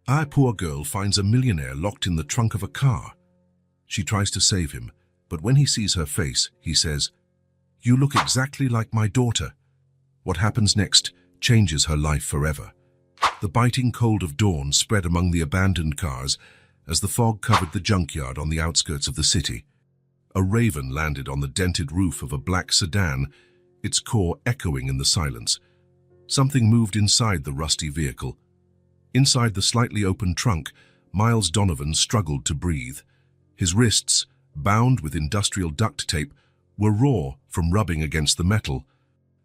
A poor girl finds a millionaire locked in the trunk of a car. She tries to save him, but when he sees her face, he says, "You look exactly like my daughter." What happens next changes her life forever. The biting cold of dawn spread among the abandoned cars as the fog covered the junkyard on the outskirts of the city. A raven landed on the dented roof of a black sedan, its core echoing in the silence. Something moved inside the rusty vehicle. Inside the slightly open trunk, Miles Donovan struggled to breathe. His wrists, bound with industrial duct tape, were raw from rubbing against the metal.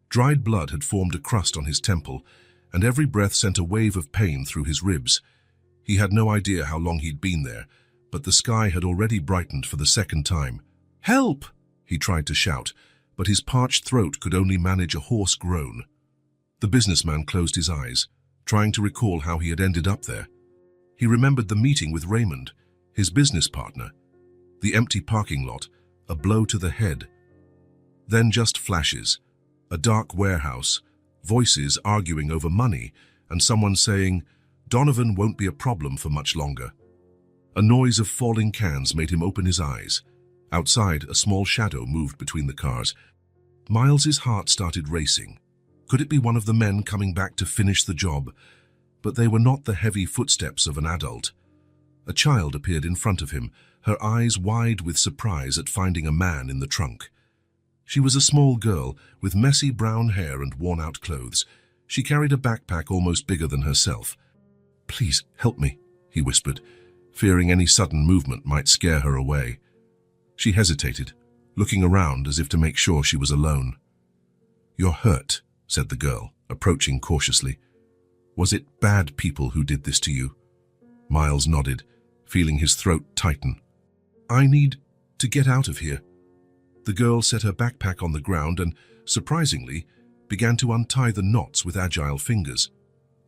Dried blood had formed a crust on his temple, and every breath sent a wave of pain through his ribs. He had no idea how long he'd been there, but the sky had already brightened for the second time. "Help!" he tried to shout, but his parched throat could only manage a hoarse groan. The businessman closed his eyes, trying to recall how he had ended up there. He remembered the meeting with Raymond, his business partner, the empty parking lot, a blow to the head. Then just flashes, a dark warehouse, voices arguing over money, and someone saying, "Donovan won't be a problem for much longer." A noise of falling cans made him open his eyes. Outside, a small shadow moved between the cars. Miles's heart started racing. Could it be one of the men coming back to finish the job? But they were not the heavy footsteps of an adult. A child appeared in front of him, her eyes wide with surprise at finding a man in the trunk. She was a small girl with messy brown hair and worn-out clothes. She carried a backpack almost bigger than herself. "Please, help me," he whispered, fearing any sudden movement might scare her away. She hesitated, looking around as if to make sure she was alone. "You're hurt," said the girl, approaching cautiously. "Was it bad people who did this to you?" Miles nodded, feeling his throat tighten. "I need to get out of here." The girl set her backpack on the ground and, surprisingly, began to untie the knots with agile fingers.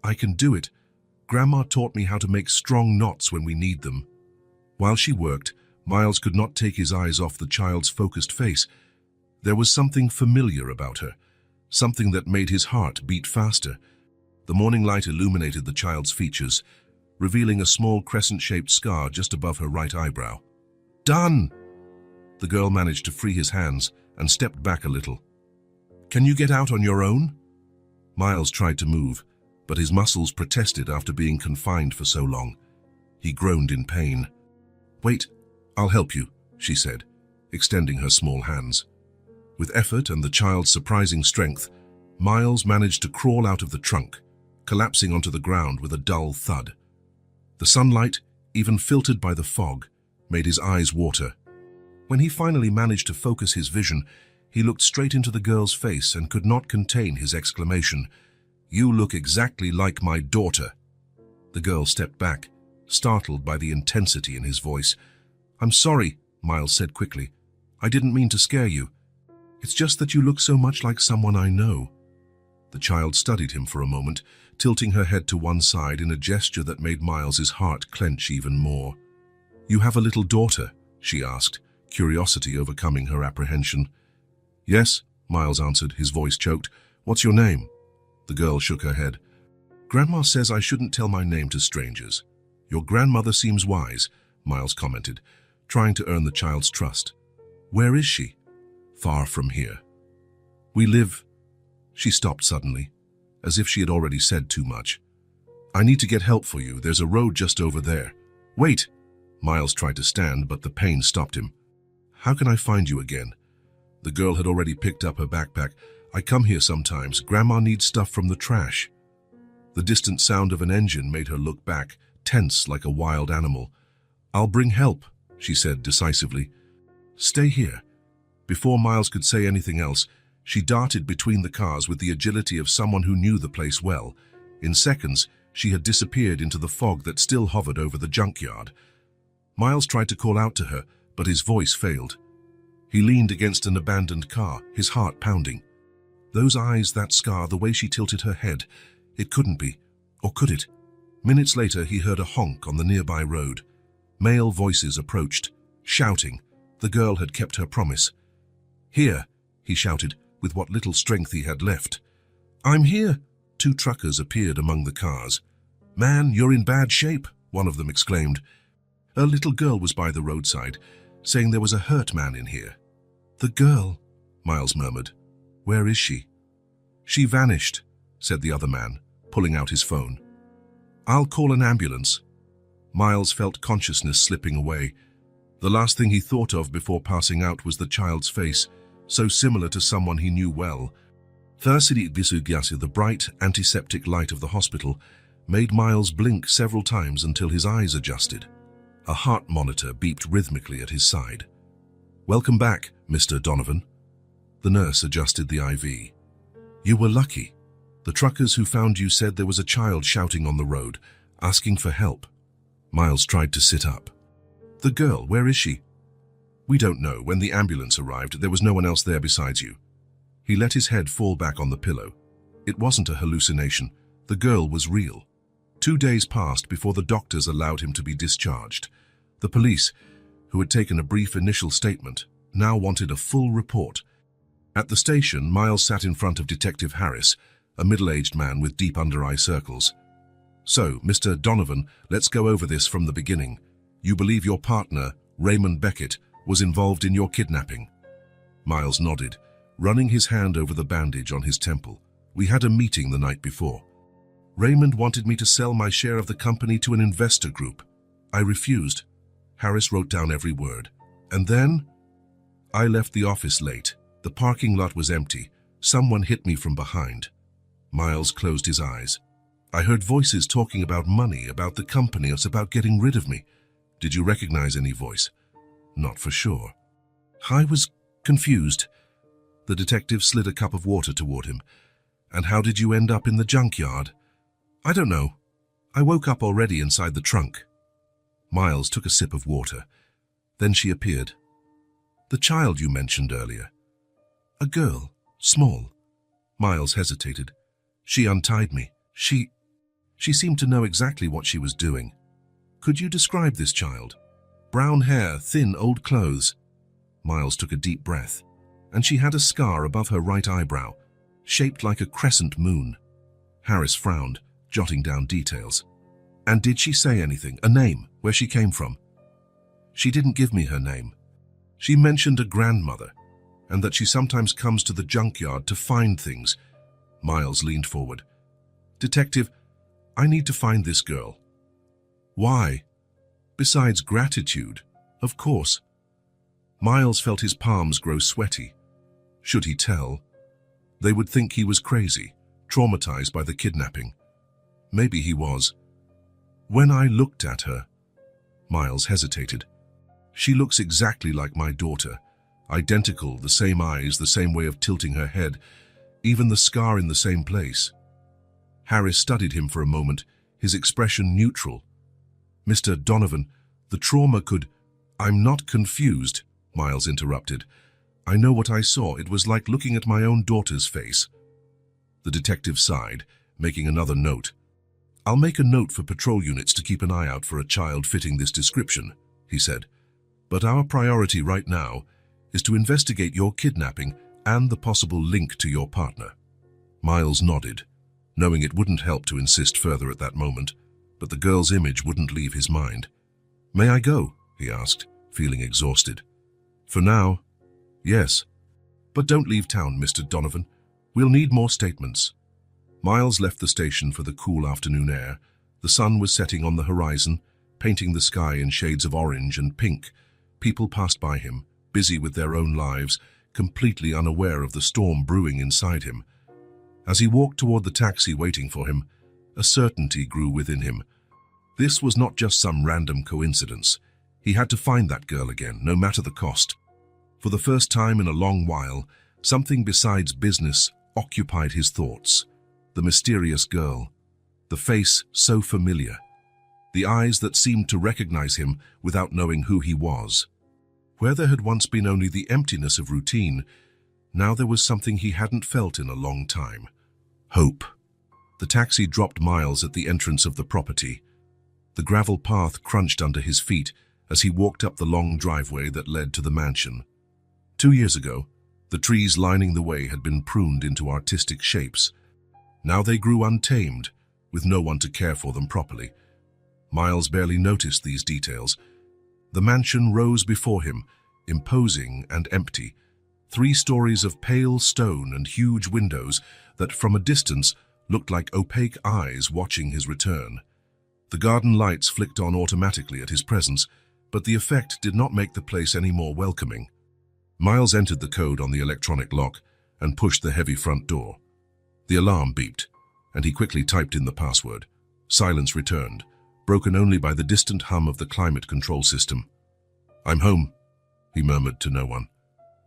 "I can do it. Grandma taught me how to make strong knots when we need them." While she worked, Miles could not take his eyes off the child's focused face. There was something familiar about her, something that made his heart beat faster. The morning light illuminated the child's features, revealing a small crescent-shaped scar just above her right eyebrow. "Done!" The girl managed to free his hands and stepped back a little. "Can you get out on your own?" Miles tried to move, but his muscles protested after being confined for so long. He groaned in pain. "Wait, I'll help you," she said, extending her small hands. With effort and the child's surprising strength, Miles managed to crawl out of the trunk, collapsing onto the ground with a dull thud. The sunlight, even filtered by the fog, made his eyes water. When he finally managed to focus his vision, he looked straight into the girl's face and could not contain his exclamation, "You look exactly like my daughter." The girl stepped back, startled by the intensity in his voice. "I'm sorry," Miles said quickly. "I didn't mean to scare you. It's just that you look so much like someone I know." The child studied him for a moment, tilting her head to one side in a gesture that made Miles's heart clench even more. "You have a little daughter?" she asked, curiosity overcoming her apprehension. "Yes," Miles answered, his voice choked. "What's your name?" The girl shook her head. "Grandma says I shouldn't tell my name to strangers." "Your grandmother seems wise," Miles commented, trying to earn the child's trust. "Where is she?" "Far from here. We live—" She stopped suddenly, as if she had already said too much. "I need to get help for you. There's a road just over there." "Wait!" Miles tried to stand, but the pain stopped him. "How can I find you again?" The girl had already picked up her backpack. "I come here sometimes. Grandma needs stuff from the trash." The distant sound of an engine made her look back, tense like a wild animal. "I'll bring help," she said decisively. "Stay here." Before Miles could say anything else, she darted between the cars with the agility of someone who knew the place well. In seconds, she had disappeared into the fog that still hovered over the junkyard. Miles tried to call out to her, but his voice failed. He leaned against an abandoned car, his heart pounding. Those eyes, that scar, the way she tilted her head. It couldn't be. Or could it? Minutes later, he heard a honk on the nearby road. Male voices approached, shouting. The girl had kept her promise. "Here," he shouted, with what little strength he had left. "I'm here." Two truckers appeared among the cars. "Man, you're in bad shape," one of them exclaimed. A little girl was by the roadside, saying there was a hurt man in here. "The girl," Miles murmured. "Where is she?" "She vanished," said the other man, pulling out his phone. "I'll call an ambulance." Miles felt consciousness slipping away. The last thing he thought of before passing out was the child's face, so similar to someone he knew well. The bright, antiseptic light of the hospital made Miles blink several times until his eyes adjusted. A heart monitor beeped rhythmically at his side. "Welcome back, Mr. Donovan." The nurse adjusted the IV. "You were lucky. The truckers who found you said there was a child shouting on the road, asking for help." Miles tried to sit up. "The girl, where is she?" "We don't know. When the ambulance arrived, there was no one else there besides you." He let his head fall back on the pillow. It wasn't a hallucination. The girl was real. 2 days passed before the doctors allowed him to be discharged. The police, who had taken a brief initial statement, now wanted a full report. At the station, Miles sat in front of Detective Harris, a middle-aged man with deep under-eye circles. "So, Mr. Donovan, let's go over this from the beginning. You believe your partner, Raymond Beckett, was involved in your kidnapping?" Miles nodded, running his hand over the bandage on his temple. "We had a meeting the night before. Raymond wanted me to sell my share of the company to an investor group. I refused." Harris wrote down every word. "And then? I left the office late. The parking lot was empty. Someone hit me from behind." Miles closed his eyes. "I heard voices talking about money, about the company, it's about getting rid of me." "Did you recognize any voice?" "Not for sure." "I was confused." The detective slid a cup of water toward him. "And how did you end up in the junkyard?" "I don't know. I woke up already inside the trunk." Miles took a sip of water. Then she appeared. "The child you mentioned earlier." "A girl, small." Miles hesitated. "She untied me. She seemed to know exactly what she was doing." "Could you describe this child?" "Brown hair, thin, old clothes." Miles took a deep breath. "And she had a scar above her right eyebrow, shaped like a crescent moon." Harris frowned, jotting down details. "And did she say anything, a name, where she came from?" "She didn't give me her name. She mentioned a grandmother, and that she sometimes comes to the junkyard to find things." Miles leaned forward. "Detective, I need to find this girl." "Why?" "Besides gratitude, of course." Miles felt his palms grow sweaty. Should he tell? They would think he was crazy, traumatized by the kidnapping. Maybe he was. "When I looked at her," Miles hesitated. "She looks exactly like my daughter. Identical, the same eyes, the same way of tilting her head, even the scar in the same place." Harris studied him for a moment, his expression neutral. "Mr. Donovan, the trauma could—" "I'm not confused," Miles interrupted. "I know what I saw. It was like looking at my own daughter's face." The detective sighed, making another note. "I'll make a note for patrol units to keep an eye out for a child fitting this description," he said. "But our priority right now is to investigate your kidnapping and the possible link to your partner." Miles nodded, knowing it wouldn't help to insist further at that moment, but the girl's image wouldn't leave his mind. "May I go?" he asked, feeling exhausted. "For now, yes. But don't leave town, Mr. Donovan. We'll need more statements." Miles left the station for the cool afternoon air. The sun was setting on the horizon, painting the sky in shades of orange and pink. People passed by him, busy with their own lives, completely unaware of the storm brewing inside him. As he walked toward the taxi waiting for him, a certainty grew within him. This was not just some random coincidence. He had to find that girl again, no matter the cost. For the first time in a long while, something besides business occupied his thoughts. The mysterious girl, the face so familiar, the eyes that seemed to recognize him without knowing who he was. Where there had once been only the emptiness of routine, now there was something he hadn't felt in a long time. Hope. The taxi dropped Miles at the entrance of the property. The gravel path crunched under his feet as he walked up the long driveway that led to the mansion. 2 years ago, the trees lining the way had been pruned into artistic shapes. Now they grew untamed, with no one to care for them properly. Miles barely noticed these details. The mansion rose before him, imposing and empty, 3 stories of pale stone and huge windows that from a distance looked like opaque eyes watching his return. The garden lights flicked on automatically at his presence, but the effect did not make the place any more welcoming. Miles entered the code on the electronic lock and pushed the heavy front door. The alarm beeped, and he quickly typed in the password. Silence returned, broken only by the distant hum of the climate control system. "I'm home," he murmured to no one.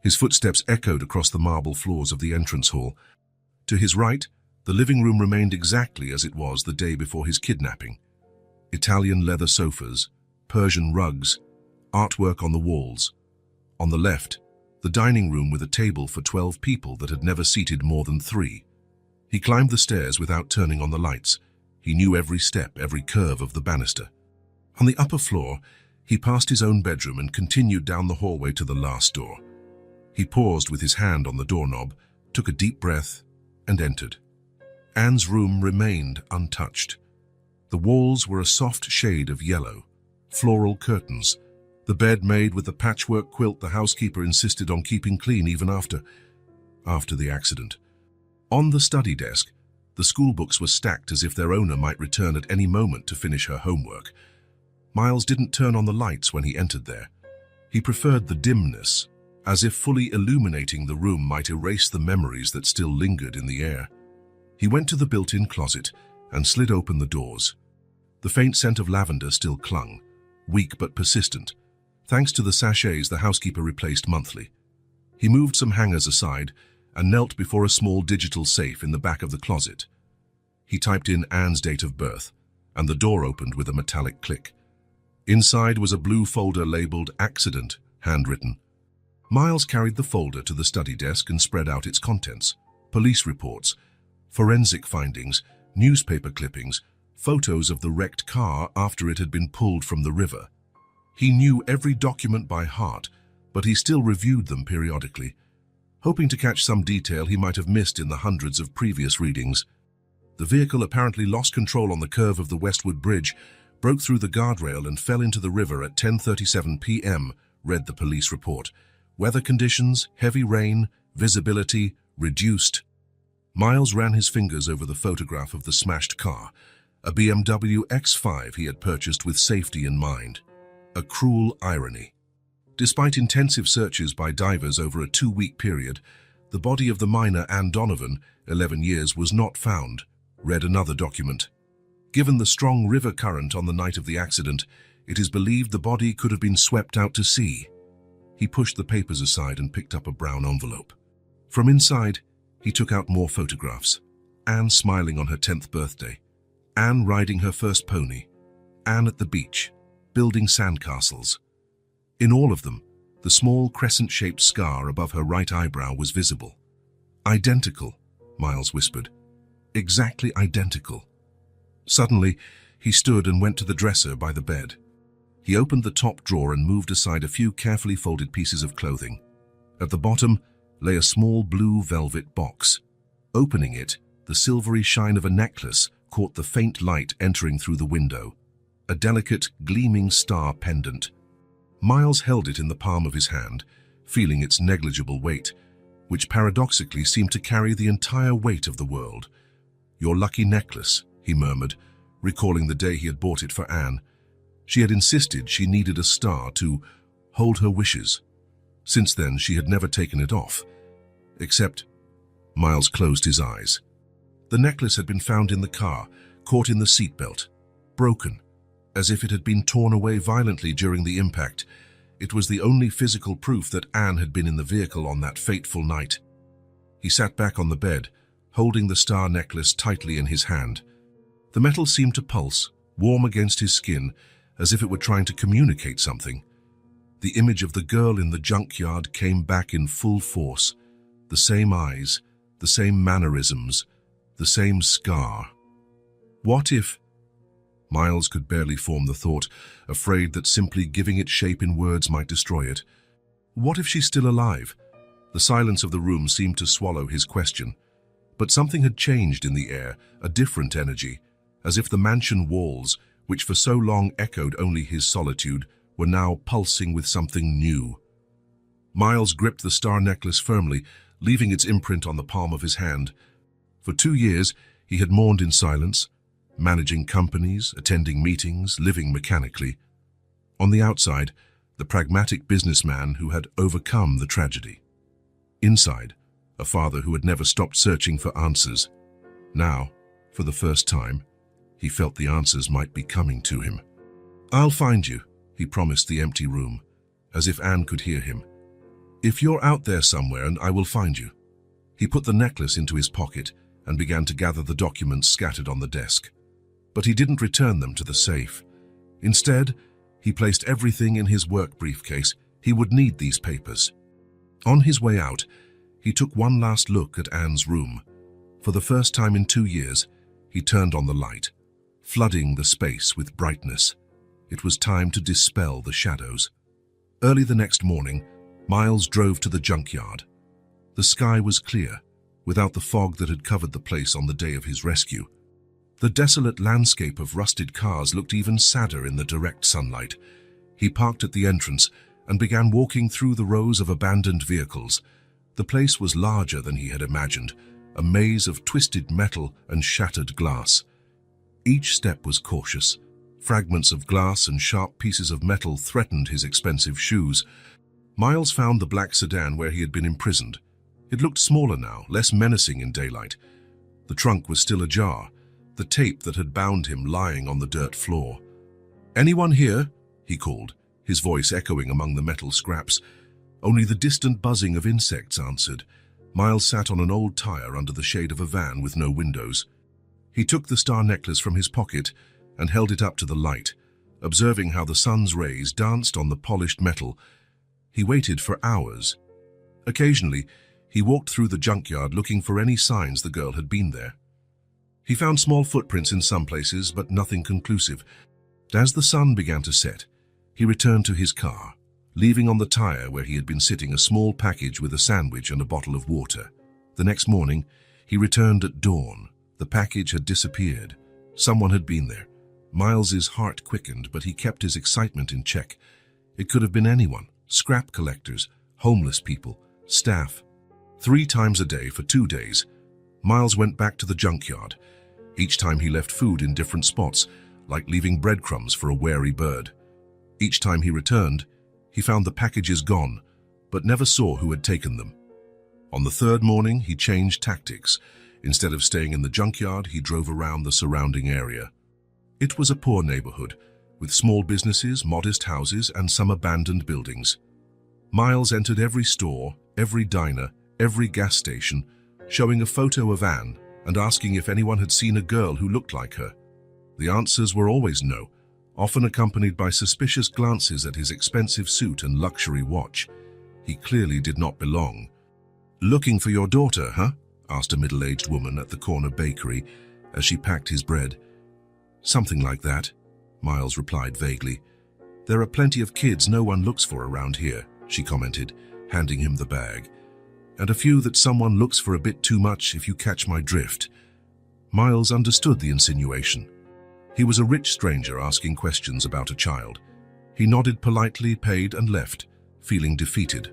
His footsteps echoed across the marble floors of the entrance hall. To his right, the living room remained exactly as it was the day before his kidnapping. Italian leather sofas, Persian rugs, artwork on the walls. On the left, the dining room with a table for 12 people that had never seated more than 3. He climbed the stairs without turning on the lights. He knew every step, every curve of the banister. On the upper floor, he passed his own bedroom and continued down the hallway to the last door. He paused with his hand on the doorknob, took a deep breath, and entered. Anne's room remained untouched. The walls were a soft shade of yellow, floral curtains, the bed made with the patchwork quilt the housekeeper insisted on keeping clean even after the accident. On the study desk, the school books were stacked as if their owner might return at any moment to finish her homework. Miles didn't turn on the lights when he entered there. He preferred the dimness, as if fully illuminating the room might erase the memories that still lingered in the air. He went to the built-in closet and slid open the doors. The faint scent of lavender still clung, weak but persistent, thanks to the sachets the housekeeper replaced monthly. He moved some hangers aside and knelt before a small digital safe in the back of the closet. He typed in Anne's date of birth, and the door opened with a metallic click. Inside was a blue folder labeled Accident, handwritten. Miles carried the folder to the study desk and spread out its contents: police reports, forensic findings, newspaper clippings, photos of the wrecked car after it had been pulled from the river. He knew every document by heart, but he still reviewed them periodically, hoping to catch some detail he might have missed in the hundreds of previous readings. The vehicle apparently lost control on the curve of the Westwood Bridge, broke through the guardrail and fell into the river at 10:37 p.m., read the police report. Weather conditions, heavy rain, visibility, reduced. Miles ran his fingers over the photograph of the smashed car, a BMW X5 he had purchased with safety in mind. A cruel irony. Despite intensive searches by divers over a 2-week period, the body of the miner Anne Donovan, 11 years, was not found, read another document. Given the strong river current on the night of the accident, it is believed the body could have been swept out to sea. He pushed the papers aside and picked up a brown envelope. From inside, he took out more photographs. Anne smiling on her 10th birthday. Anne riding her first pony. Anne at the beach, building sandcastles. In all of them, the small crescent-shaped scar above her right eyebrow was visible. Identical, Miles whispered. Exactly identical. Suddenly, he stood and went to the dresser by the bed. He opened the top drawer and moved aside a few carefully folded pieces of clothing. At the bottom lay a small blue velvet box. Opening it, the silvery shine of a necklace caught the faint light entering through the window. A delicate, gleaming star pendant. Miles held it in the palm of his hand, feeling its negligible weight, which paradoxically seemed to carry the entire weight of the world. "Your lucky necklace," he murmured, recalling the day he had bought it for Anne. She had insisted she needed a star to hold her wishes. Since then, she had never taken it off. Except, Miles closed his eyes. The necklace had been found in the car, caught in the seatbelt, broken, as if it had been torn away violently during the impact. It was the only physical proof that Anne had been in the vehicle on that fateful night. He sat back on the bed, holding the star necklace tightly in his hand. The metal seemed to pulse, warm against his skin, as if it were trying to communicate something. The image of the girl in the junkyard came back in full force. The same eyes, the same mannerisms, the same scar. What if... Miles could barely form the thought, afraid that simply giving it shape in words might destroy it. What if she's still alive? The silence of the room seemed to swallow his question. But something had changed in the air, a different energy, as if the mansion walls, which for so long echoed only his solitude, were now pulsing with something new. Miles gripped the star necklace firmly, leaving its imprint on the palm of his hand. For 2 years, he had mourned in silence, managing companies, attending meetings, living mechanically. On the outside, the pragmatic businessman who had overcome the tragedy. Inside, a father who had never stopped searching for answers. Now, for the first time, he felt the answers might be coming to him. "I'll find you," he promised the empty room, as if Anne could hear him. "If you're out there somewhere, and I will find you." He put the necklace into his pocket and began to gather the documents scattered on the desk. But he didn't return them to the safe. Instead, he placed everything in his work briefcase. He would need these papers. On his way out, he took one last look at Anne's room. For the first time in 2 years, he turned on the light, flooding the space with brightness. It was time to dispel the shadows. Early the next morning, Miles drove to the junkyard. The sky was clear, without the fog that had covered the place on the day of his rescue. The desolate landscape of rusted cars looked even sadder in the direct sunlight. He parked at the entrance and began walking through the rows of abandoned vehicles. The place was larger than he had imagined, a maze of twisted metal and shattered glass. Each step was cautious. Fragments of glass and sharp pieces of metal threatened his expensive shoes. Miles found the black sedan where he had been imprisoned. It looked smaller now, less menacing in daylight. The trunk was still ajar, the tape that had bound him lying on the dirt floor. "Anyone here?" he called, his voice echoing among the metal scraps. Only the distant buzzing of insects answered. Miles sat on an old tire under the shade of a van with no windows. He took the star necklace from his pocket and held it up to the light, observing how the sun's rays danced on the polished metal. He waited for hours. Occasionally, he walked through the junkyard looking for any signs the girl had been there. He found small footprints in some places, but nothing conclusive. As the sun began to set, he returned to his car, leaving on the tire where he had been sitting a small package with a sandwich and a bottle of water. The next morning, he returned at dawn. The package had disappeared. Someone had been there. Miles's heart quickened, but he kept his excitement in check. It could have been anyone: scrap collectors, homeless people, staff. 3 times a day for 2 days, Miles went back to the junkyard. Each time he left food in different spots, like leaving breadcrumbs for a wary bird. Each time he returned, he found the packages gone, but never saw who had taken them. On the 3rd morning, he changed tactics. Instead of staying in the junkyard, he drove around the surrounding area. It was a poor neighborhood, with small businesses, modest houses, and some abandoned buildings. Miles entered every store, every diner, every gas station, showing a photo of Anne and asking if anyone had seen a girl who looked like her. The answers were always no, often accompanied by suspicious glances at his expensive suit and luxury watch. He clearly did not belong. "Looking for your daughter, huh?" asked a middle-aged woman at the corner bakery as she packed his bread. "Something like that," Miles replied vaguely. "There are plenty of kids no one looks for around here," she commented, handing him the bag. "And a few that someone looks for a bit too much, if you catch my drift." Miles understood the insinuation. He was a rich stranger asking questions about a child. He nodded politely, paid, and left, feeling defeated.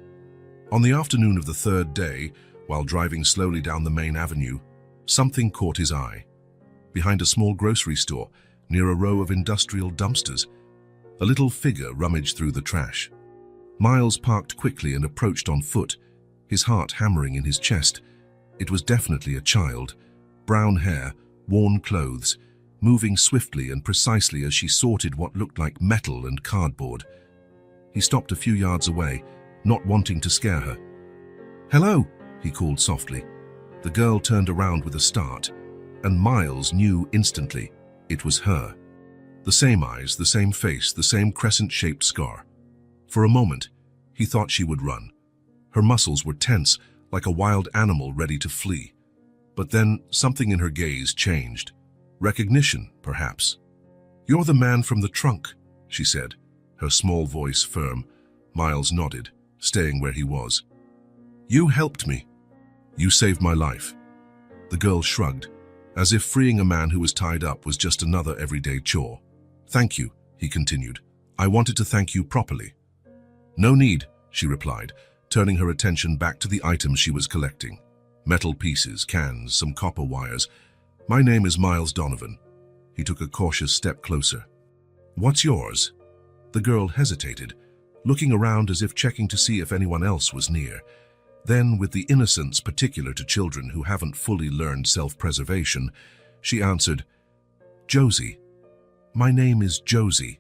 On the afternoon of the 3rd day, while driving slowly down the main avenue, something caught his eye. Behind a small grocery store, near a row of industrial dumpsters, a little figure rummaged through the trash. Miles parked quickly and approached on foot, his heart hammering in his chest. It was definitely a child. Brown hair, worn clothes, moving swiftly and precisely as she sorted what looked like metal and cardboard. He stopped a few yards away, not wanting to scare her. "Hello," he called softly. The girl turned around with a start, and Miles knew instantly it was her. The same eyes, the same face, the same crescent-shaped scar. For a moment, he thought she would run. Her muscles were tense, like a wild animal ready to flee. But then something in her gaze changed. Recognition, perhaps. "You're the man from the trunk," she said, her small voice firm. Miles nodded, staying where he was. "You helped me. You saved my life." The girl shrugged, as if freeing a man who was tied up was just another everyday chore. "Thank you," he continued. "I wanted to thank you properly." "No need," she replied, turning her attention back to the items she was collecting. Metal pieces, cans, some copper wires. "My name is Miles Donovan." He took a cautious step closer. "What's yours?" The girl hesitated, looking around as if checking to see if anyone else was near. Then, with the innocence particular to children who haven't fully learned self-preservation, she answered, "Josie. My name is Josie."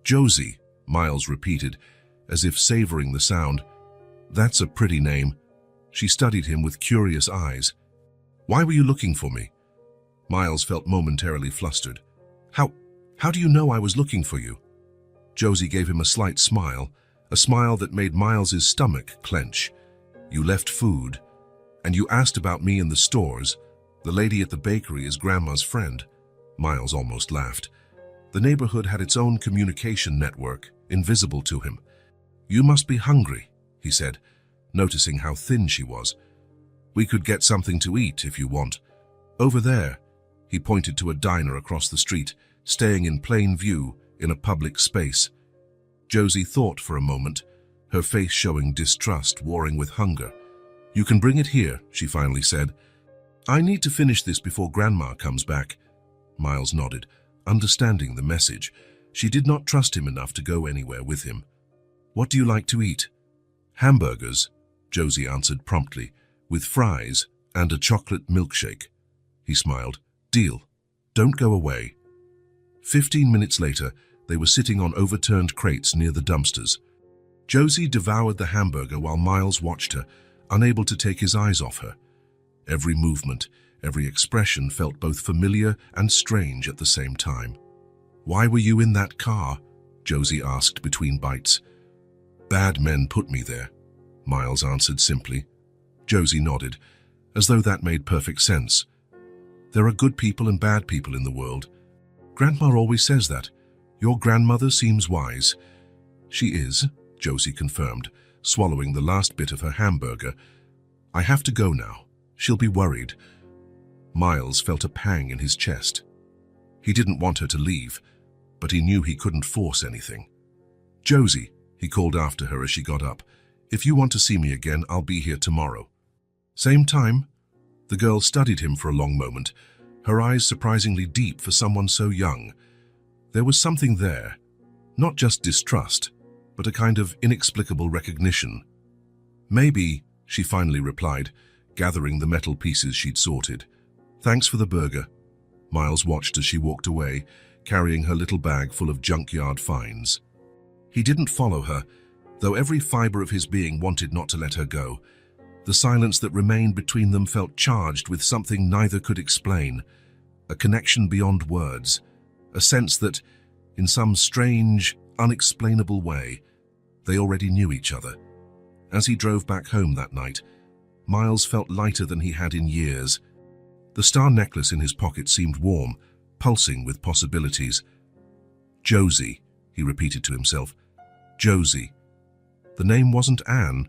"Josie," Miles repeated, as if savoring the sound. "That's a pretty name." She studied him with curious eyes. "Why were you looking for me?" Miles felt momentarily flustered. How do you know I was looking for you?" Josie gave him a slight smile, a smile that made Miles's stomach clench. "You left food, and you asked about me in the stores. The lady at the bakery is Grandma's friend." Miles almost laughed. The neighborhood had its own communication network, invisible to him. "You must be hungry," he said, noticing how thin she was. "We could get something to eat if you want. Over there." He pointed to a diner across the street, staying in plain view in a public space. Josie thought for a moment, her face showing distrust warring with hunger. "You can bring it here," she finally said. "I need to finish this before Grandma comes back." Miles nodded, understanding the message. She did not trust him enough to go anywhere with him. "What do you like to eat?" "Hamburgers," Josie answered promptly, "with fries and a chocolate milkshake." He smiled. "Deal. Don't go away." 15 minutes later, they were sitting on overturned crates near the dumpsters. Josie devoured the hamburger while Miles watched her, unable to take his eyes off her. Every movement, every expression felt both familiar and strange at the same time. "Why were you in that car?" Josie asked between bites. "Bad men put me there," Miles answered simply. Josie nodded, as though that made perfect sense. "There are good people and bad people in the world. Grandma always says that. Your grandmother seems wise." "She is," Josie confirmed, swallowing the last bit of her hamburger. "I have to go now. She'll be worried." Miles felt a pang in his chest. He didn't want her to leave, but he knew he couldn't force anything. "Josie," he called after her as she got up, "if you want to see me again, I'll be here tomorrow." "Same time?" The girl studied him for a long moment, her eyes surprisingly deep for someone so young. There was something there, not just distrust, but a kind of inexplicable recognition. "Maybe," she finally replied, gathering the metal pieces she'd sorted. "Thanks for the burger." Miles watched as she walked away, carrying her little bag full of junkyard finds. He didn't follow her, though every fiber of his being wanted not to let her go. The silence that remained between them felt charged with something neither could explain, a connection beyond words, a sense that, in some strange, unexplainable way, they already knew each other. As he drove back home that night, Miles felt lighter than he had in years. The star necklace in his pocket seemed warm, pulsing with possibilities. "Josie," he repeated to himself. "Josie." The name wasn't Anne,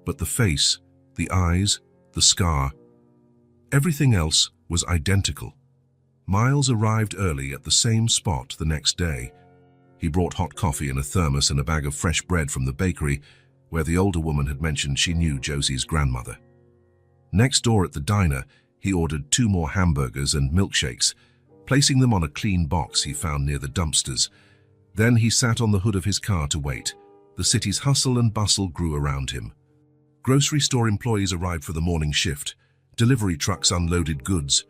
but the face, the eyes, the scar. Everything else was identical. Miles arrived early at the same spot the next day. He brought hot coffee in a thermos and a bag of fresh bread from the bakery, where the older woman had mentioned she knew Josie's grandmother. Next door at the diner, he ordered 2 more hamburgers and milkshakes, placing them on a clean box he found near the dumpsters. Then he sat on the hood of his car to wait. The city's hustle and bustle grew around him. Grocery store employees arrived for the morning shift. Delivery trucks unloaded goods.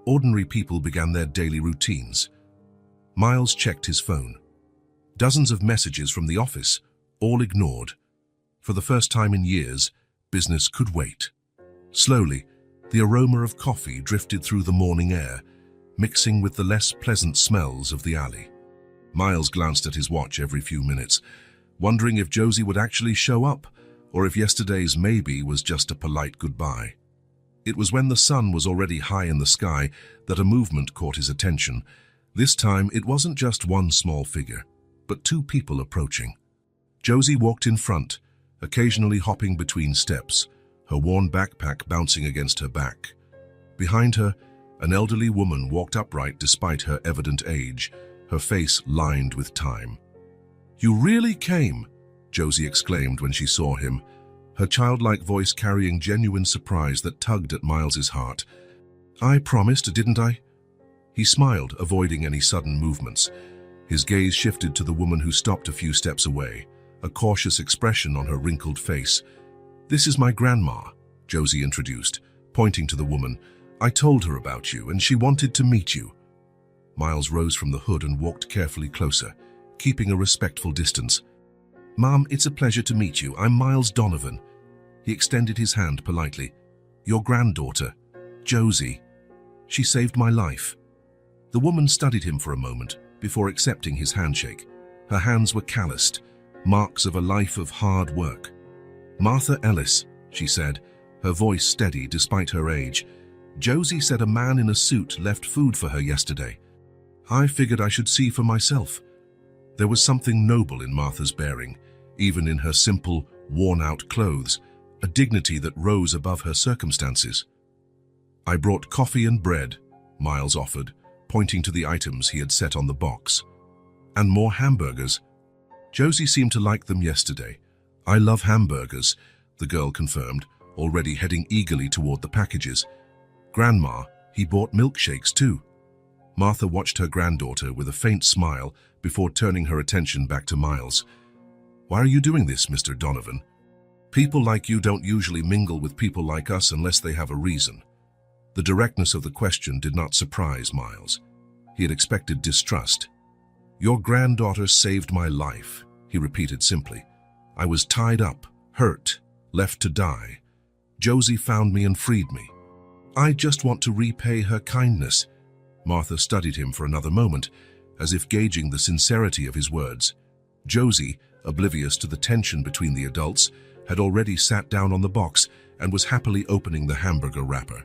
Ordinary people began their daily routines. Miles checked his phone. Dozens of messages from the office, all ignored. For the first time in years, business could wait. Slowly, the aroma of coffee drifted through the morning air, mixing with the less pleasant smells of the alley. Miles glanced at his watch every few minutes, wondering if Josie would actually show up, or if yesterday's maybe was just a polite goodbye. It was when the sun was already high in the sky that a movement caught his attention. This time, it wasn't just one small figure, but 2 people approaching. Josie walked in front, occasionally hopping between steps, her worn backpack bouncing against her back. Behind her, An elderly woman walked upright despite her evident age, her face lined with time. "You really came," Josie exclaimed when she saw him, her childlike voice carrying genuine surprise that tugged at Miles's heart. "I promised, didn't I?" He smiled, avoiding any sudden movements. His gaze shifted to the woman who stopped a few steps away, a cautious expression on her wrinkled face. "This is my grandma," Josie introduced, pointing to the woman. "I told her about you, and she wanted to meet you." Miles rose from the hood and walked carefully closer, keeping a respectful distance. "Mom, it's a pleasure to meet you. I'm Miles Donovan." He extended his hand politely. "Your granddaughter, Josie. She saved my life." The woman studied him for a moment before accepting his handshake. Her hands were calloused, marks of a life of hard work. "Martha Ellis," she said, her voice steady despite her age. "Josie said a man in a suit left food for her yesterday. I figured I should see for myself." There was something noble in Martha's bearing, even in her simple, worn-out clothes, a dignity that rose above her circumstances. "I brought coffee and bread," Miles offered, pointing to the items he had set on the box. "And more hamburgers." "Josie seemed to like them yesterday." "I love hamburgers," the girl confirmed, already heading eagerly toward the packages. "Grandma, he bought milkshakes too." Martha watched her granddaughter with a faint smile before turning her attention back to Miles. "Why are you doing this, Mr. Donovan? People like you don't usually mingle with people like us unless they have a reason." The directness of the question did not surprise Miles. He had expected distrust. "Your granddaughter saved my life," he repeated simply. "I was tied up, hurt, left to die. Josie found me and freed me. I just want to repay her kindness." Martha studied him for another moment, as if gauging the sincerity of his words. Josie, oblivious to the tension between the adults, had already sat down on the box and was happily opening the hamburger wrapper.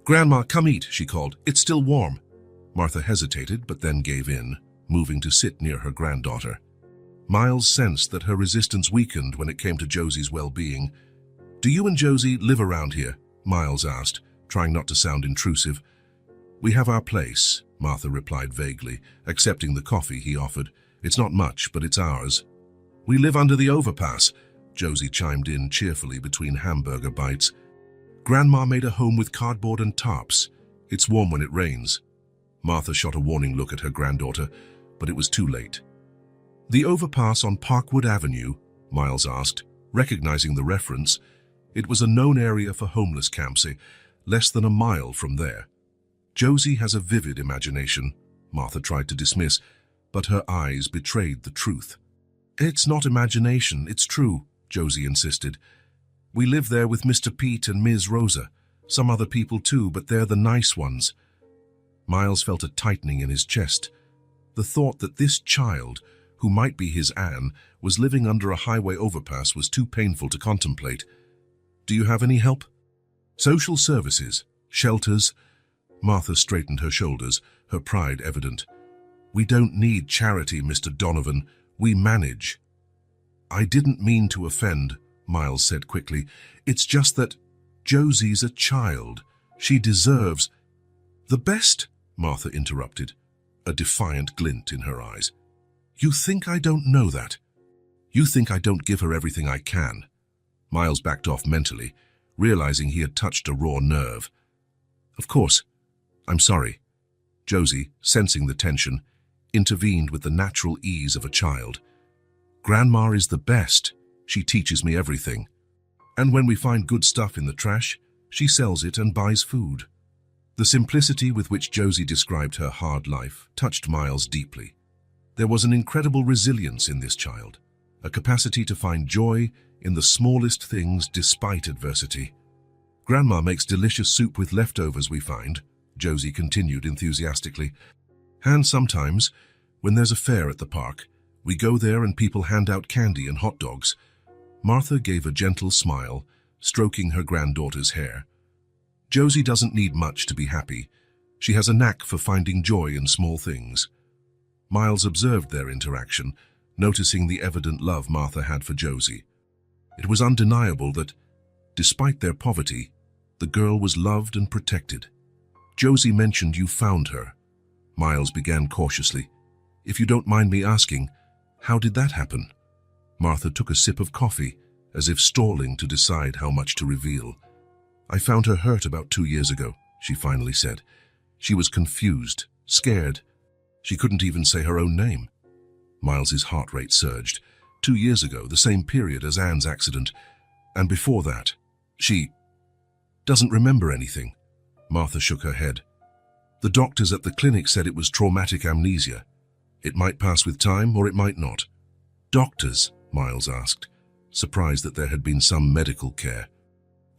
"Grandma, come eat," she called. "It's still warm." Martha hesitated, but then gave in, moving to sit near her granddaughter. Miles sensed that her resistance weakened when it came to Josie's well-being. "Do you and Josie live around here?" Miles asked, trying not to sound intrusive. "We have our place," Martha replied vaguely, accepting the coffee he offered. "It's not much, but it's ours." "We live under the overpass," Josie chimed in cheerfully between hamburger bites. "Grandma made a home with cardboard and tarps. It's warm when it rains." Martha shot a warning look at her granddaughter, but it was too late. "The overpass on Parkwood Avenue?" Miles asked, recognizing the reference. It was a known area for homeless camps, less than a mile from there. "Josie has a vivid imagination," Martha tried to dismiss, but her eyes betrayed the truth. "It's not imagination, it's true," Josie insisted. "We live there with Mr. Pete and Ms. Rosa. Some other people too, but they're the nice ones." Miles felt a tightening in his chest. The thought that this child, who might be his Anne, was living under a highway overpass was too painful to contemplate. "Do you have any help?" "Social services, shelters." Martha straightened her shoulders, her pride evident. "We don't need charity, Mr. Donovan. We manage." "I didn't mean to offend," Miles said quickly. "It's just that Josie's a child. She deserves—" "The best," Martha interrupted, a defiant glint in her eyes. "You think I don't know that? You think I don't give her everything I can?" Miles backed off mentally, realizing he had touched a raw nerve. "Of course. I'm sorry." Josie, sensing the tension, intervened with the natural ease of a child. "Grandma is the best. She teaches me everything. And when we find good stuff in the trash, she sells it and buys food." The simplicity with which Josie described her hard life touched Miles deeply. There was an incredible resilience in this child, a capacity to find joy in the smallest things despite adversity. "Grandma makes delicious soup with leftovers we find," Josie continued enthusiastically. "And sometimes, when there's a fair at the park, we go there and people hand out candy and hot dogs." Martha gave a gentle smile, stroking her granddaughter's hair. "Josie doesn't need much to be happy. She has a knack for finding joy in small things." Miles observed their interaction, noticing the evident love Martha had for Josie. It was undeniable that, despite their poverty, the girl was loved and protected. Josie mentioned you found her. Miles began cautiously. If you don't mind me asking, how did that happen? Martha took a sip of coffee, as if stalling to decide how much to reveal. I found her hurt about 2 years ago, she finally said. She was confused, scared. She couldn't even say her own name. Miles's heart rate surged. 2 years ago, the same period as Anne's accident. And before that, she doesn't remember anything. Martha shook her head. The doctors at the clinic said it was traumatic amnesia. It might pass with time or it might not. Doctors? Miles asked, surprised that there had been some medical care.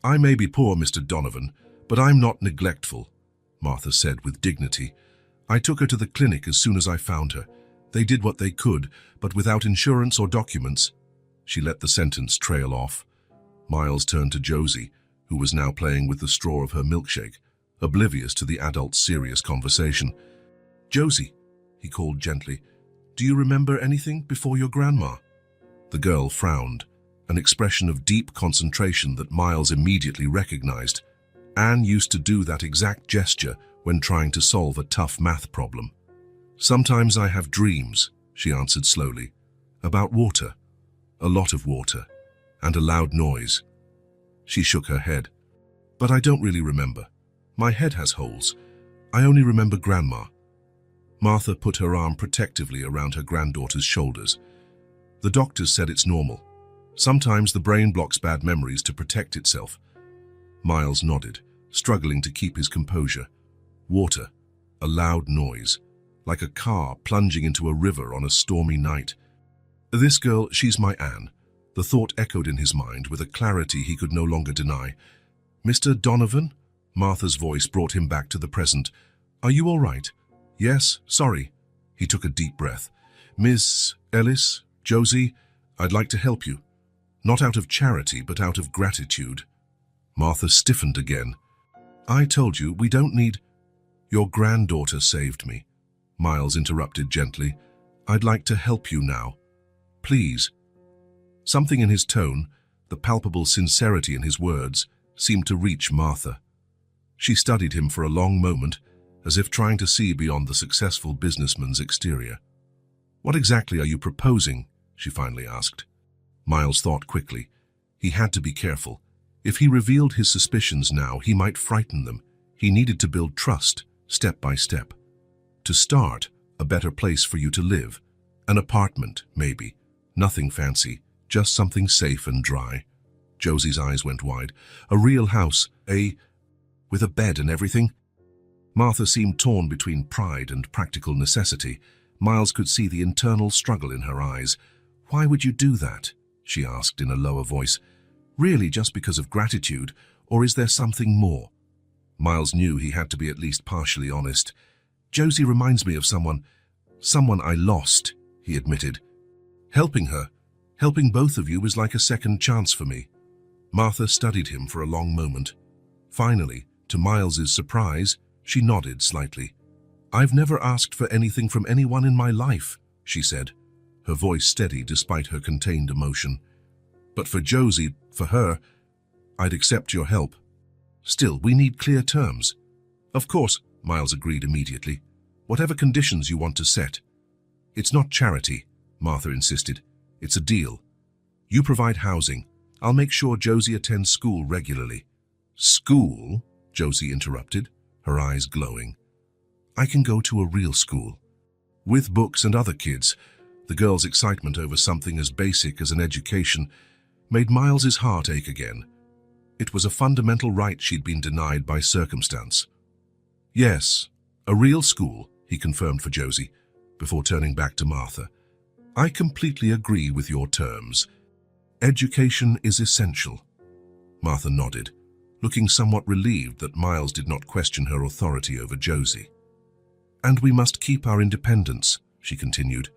I may be poor, Mr. Donovan, but I'm not neglectful, Martha said with dignity. I took her to the clinic as soon as I found her. They did what they could, but without insurance or documents. She let the sentence trail off. Miles turned to Josie, who was now playing with the straw of her milkshake, oblivious to the adult's serious conversation. Josie, he called gently, do you remember anything before your grandma? The girl frowned, an expression of deep concentration that Miles immediately recognized. Anne used to do that exact gesture when trying to solve a tough math problem. Sometimes I have dreams, she answered slowly, about water, a lot of water, and a loud noise. She shook her head. But I don't really remember. My head has holes. I only remember Grandma. Martha put her arm protectively around her granddaughter's shoulders. The doctors said it's normal. Sometimes the brain blocks bad memories to protect itself. Miles nodded, struggling to keep his composure. Water, a loud noise, like a car plunging into a river on a stormy night. This girl, she's my Anne. The thought echoed in his mind with a clarity he could no longer deny. Mr. Donovan? Martha's voice brought him back to the present. Are you all right? Yes, sorry. He took a deep breath. Miss Ellis, Josie, I'd like to help you. Not out of charity, but out of gratitude. Martha stiffened again. I told you, we don't need... Your granddaughter saved me. Miles interrupted gently. I'd like to help you now. Please. Something in his tone, the palpable sincerity in his words, seemed to reach Martha. She studied him for a long moment, as if trying to see beyond the successful businessman's exterior. What exactly are you proposing? She finally asked. Miles thought quickly. He had to be careful. If he revealed his suspicions now, he might frighten them. He needed to build trust, step by step. To start, a better place for you to live. An apartment, maybe. Nothing fancy, just something safe and dry. Josie's eyes went wide. A real house, with a bed and everything? Martha seemed torn between pride and practical necessity. Miles could see the internal struggle in her eyes. Why would you do that? She asked in a lower voice. Really just because of gratitude, or is there something more? Miles knew he had to be at least partially honest. Josie reminds me of someone I lost, he admitted. Helping her, helping both of you is like a second chance for me. Martha studied him for a long moment. Finally, to Miles's surprise, she nodded slightly. I've never asked for anything from anyone in my life, she said, her voice steady despite her contained emotion. But for Josie, for her, I'd accept your help. Still, we need clear terms. Of course, Miles agreed immediately. Whatever conditions you want to set. It's not charity, Martha insisted. It's a deal. You provide housing. I'll make sure Josie attends school regularly. School? Josie interrupted, her eyes glowing. I can go to a real school. With books and other kids. The girl's excitement over something as basic as an education made Miles's heart ache again. It was a fundamental right she'd been denied by circumstance. Yes, a real school, he confirmed for Josie, before turning back to Martha. I completely agree with your terms. Education is essential. Martha nodded, looking somewhat relieved that Miles did not question her authority over Josie. And we must keep our independence, she continued.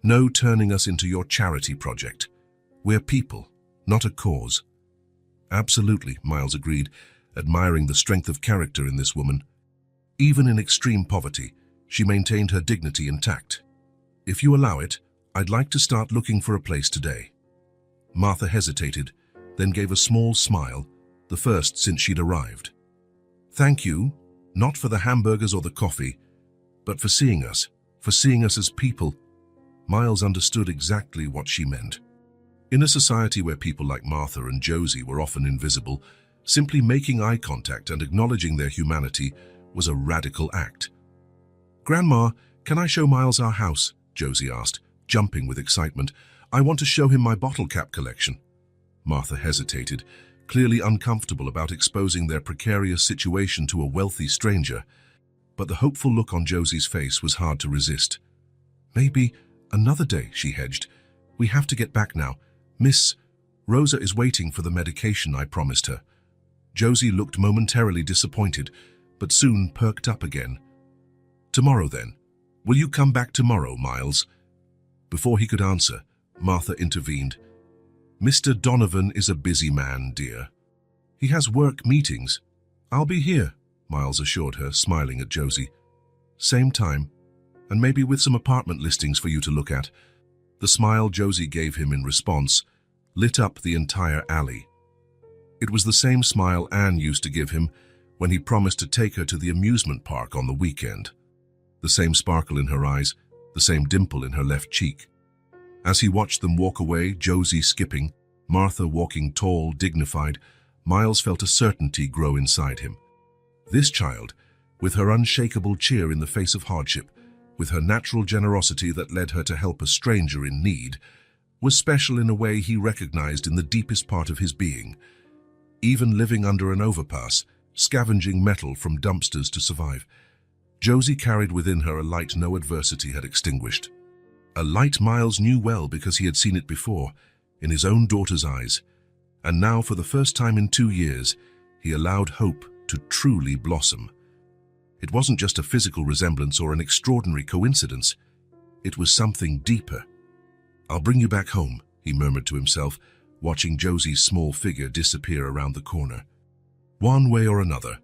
No turning us into your charity project. We're people, not a cause. Absolutely, Miles agreed, admiring the strength of character in this woman. Even in extreme poverty, she maintained her dignity intact. If you allow it, I'd like to start looking for a place today. Martha hesitated, then gave a small smile, the first since she'd arrived. Thank you, Not for the hamburgers or the coffee, but for seeing us as people. Miles understood exactly what she meant. In a society where people like Martha and Josie were often invisible, simply making eye contact and acknowledging their humanity was a radical act. "Grandma, can I show Miles our house?" Josie asked, jumping with excitement. "I want to show him my bottle cap collection." Martha hesitated, clearly uncomfortable about exposing their precarious situation to a wealthy stranger. But the hopeful look on Josie's face was hard to resist. "Maybe another day," she hedged. "We have to get back now. Miss Rosa is waiting for the medication I promised her." Josie looked momentarily disappointed, but soon perked up again. "Tomorrow then. Will you come back tomorrow, Miles?" Before he could answer, Martha intervened. "Mr. Donovan is a busy man, dear. He has work meetings." "I'll be here," Miles assured her, smiling at Josie. "Same time, and maybe with some apartment listings for you to look at." The smile Josie gave him in response lit up the entire alley. It was the same smile Anne used to give him when he promised to take her to the amusement park on the weekend. The same sparkle in her eyes, the same dimple in her left cheek. As he watched them walk away, Josie skipping, Martha walking tall, dignified, Miles felt a certainty grow inside him. This child, with her unshakable cheer in the face of hardship, with her natural generosity that led her to help a stranger in need, was special in a way he recognized in the deepest part of his being. Even living under an overpass, scavenging metal from dumpsters to survive, Josie carried within her a light no adversity had extinguished. A light Miles knew well because he had seen it before, in his own daughter's eyes. And now, for the first time in 2 years, he allowed hope to truly blossom. It wasn't just a physical resemblance or an extraordinary coincidence. It was something deeper. "I'll bring you back home," he murmured to himself, watching Josie's small figure disappear around the corner. One way or another.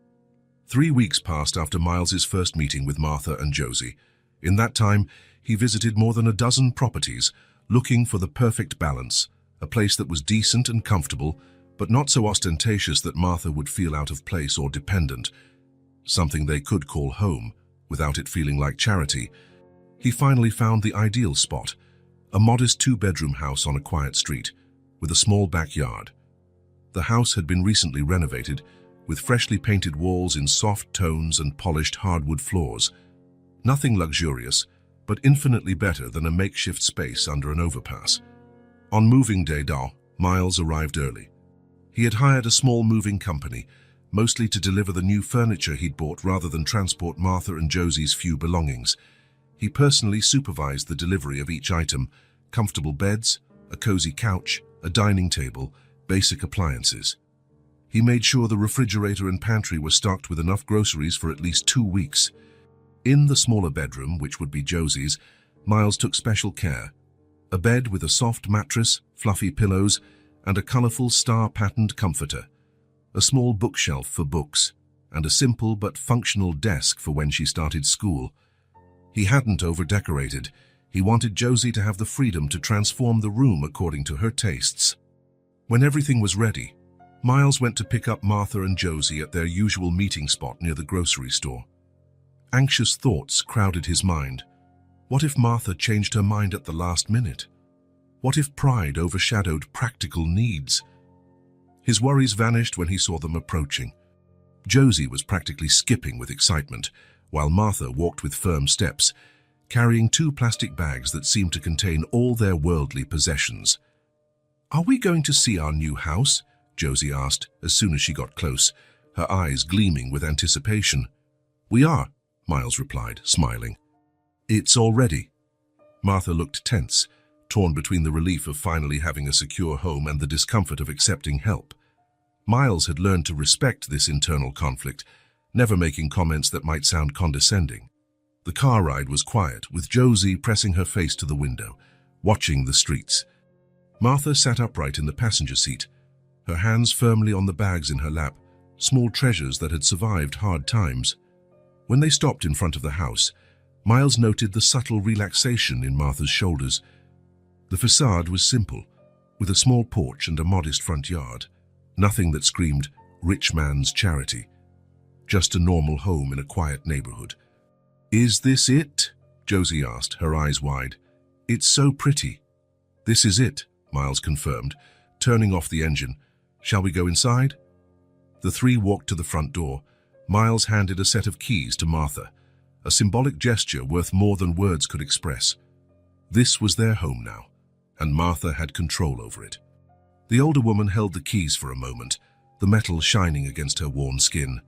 3 weeks passed after Miles's first meeting with Martha and Josie. In that time, he visited more than a dozen properties, looking for the perfect balance, a place that was decent and comfortable, but not so ostentatious that Martha would feel out of place or dependent. Something they could call home, without it feeling like charity. He finally found the ideal spot, a modest 2-bedroom house on a quiet street, with a small backyard. The house had been recently renovated, with freshly painted walls in soft tones and polished hardwood floors. Nothing luxurious, but infinitely better than a makeshift space under an overpass. On moving day, Miles arrived early. He had hired a small moving company, mostly to deliver the new furniture he'd bought rather than transport Martha and Josie's few belongings. He personally supervised the delivery of each item: comfortable beds, a cozy couch, a dining table, basic appliances. He made sure the refrigerator and pantry were stocked with enough groceries for at least 2 weeks. In the smaller bedroom, which would be Josie's, Miles took special care. A bed with a soft mattress, fluffy pillows, and a colorful star-patterned comforter. A small bookshelf for books, and a simple but functional desk for when she started school. He hadn't over-decorated. He wanted Josie to have the freedom to transform the room according to her tastes. When everything was ready, Miles went to pick up Martha and Josie at their usual meeting spot near the grocery store. Anxious thoughts crowded his mind. What if Martha changed her mind at the last minute? What if pride overshadowed practical needs? His worries vanished when he saw them approaching. Josie was practically skipping with excitement, while Martha walked with firm steps, carrying 2 plastic bags that seemed to contain all their worldly possessions. "Are we going to see our new house?" Josie asked as soon as she got close, her eyes gleaming with anticipation. "We are," Miles replied, smiling. "It's all ready." Martha looked tense, torn between the relief of finally having a secure home and the discomfort of accepting help. Miles had learned to respect this internal conflict, never making comments that might sound condescending. The car ride was quiet, with Josie pressing her face to the window, watching the streets. Martha sat upright in the passenger seat, her hands firmly on the bags in her lap, small treasures that had survived hard times. When they stopped in front of the house, Miles noted the subtle relaxation in Martha's shoulders. The facade was simple, with a small porch and a modest front yard, nothing that screamed rich man's charity. just a normal home in a quiet neighborhood. "Is this it?" Josie asked, her eyes wide. "It's so pretty." "This is it," Miles confirmed, turning off the engine. "Shall we go inside?" The three walked to the front door. Miles handed a set of keys to Martha, a symbolic gesture worth more than words could express. This was their home now, and Martha had control over it. The older woman held the keys for a moment, the metal shining against her worn skin.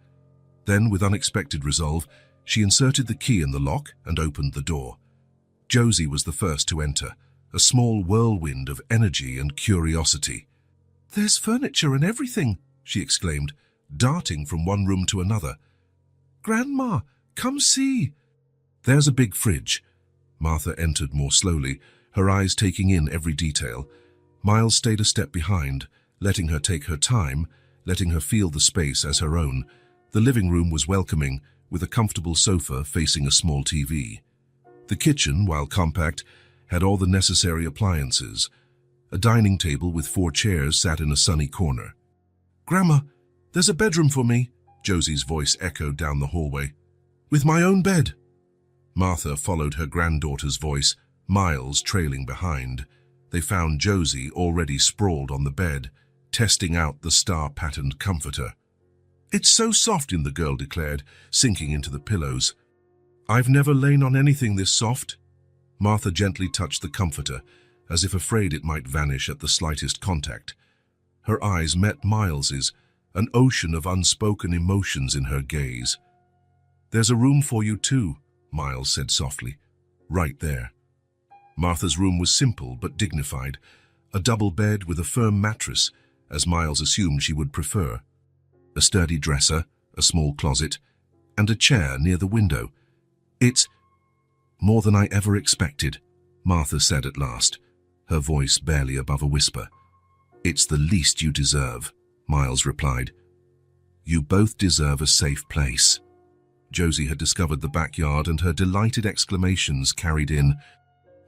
Then, with unexpected resolve, she inserted the key in the lock and opened the door. Josie was the first to enter, a small whirlwind of energy and curiosity. "There's furniture and everything," she exclaimed, darting from one room to another. "Grandma, come see." "There's a big fridge." Martha entered more slowly, her eyes taking in every detail. Miles stayed a step behind, letting her take her time, letting her feel the space as her own. The living room was welcoming, with a comfortable sofa facing a small TV. The kitchen, while compact, had all the necessary appliances. A dining table with 4 chairs sat in a sunny corner. "Grandma, there's a bedroom for me," Josie's voice echoed down the hallway. "With my own bed." Martha followed her granddaughter's voice, Miles trailing behind. They found Josie already sprawled on the bed, testing out the star-patterned comforter. "It's so soft," the girl declared, sinking into the pillows. "I've never lain on anything this soft." Martha gently touched the comforter, as if afraid it might vanish at the slightest contact. Her eyes met Miles's, an ocean of unspoken emotions in her gaze. "There's a room for you too," Miles said softly. "Right there." Martha's room was simple but dignified, a double bed with a firm mattress, as Miles assumed she would prefer. A sturdy dresser, a small closet, and a chair near the window. "It's more than I ever expected," Martha said at last, her voice barely above a whisper. "It's the least you deserve," Miles replied. "You both deserve a safe place." Josie had discovered the backyard, and her delighted exclamations carried in.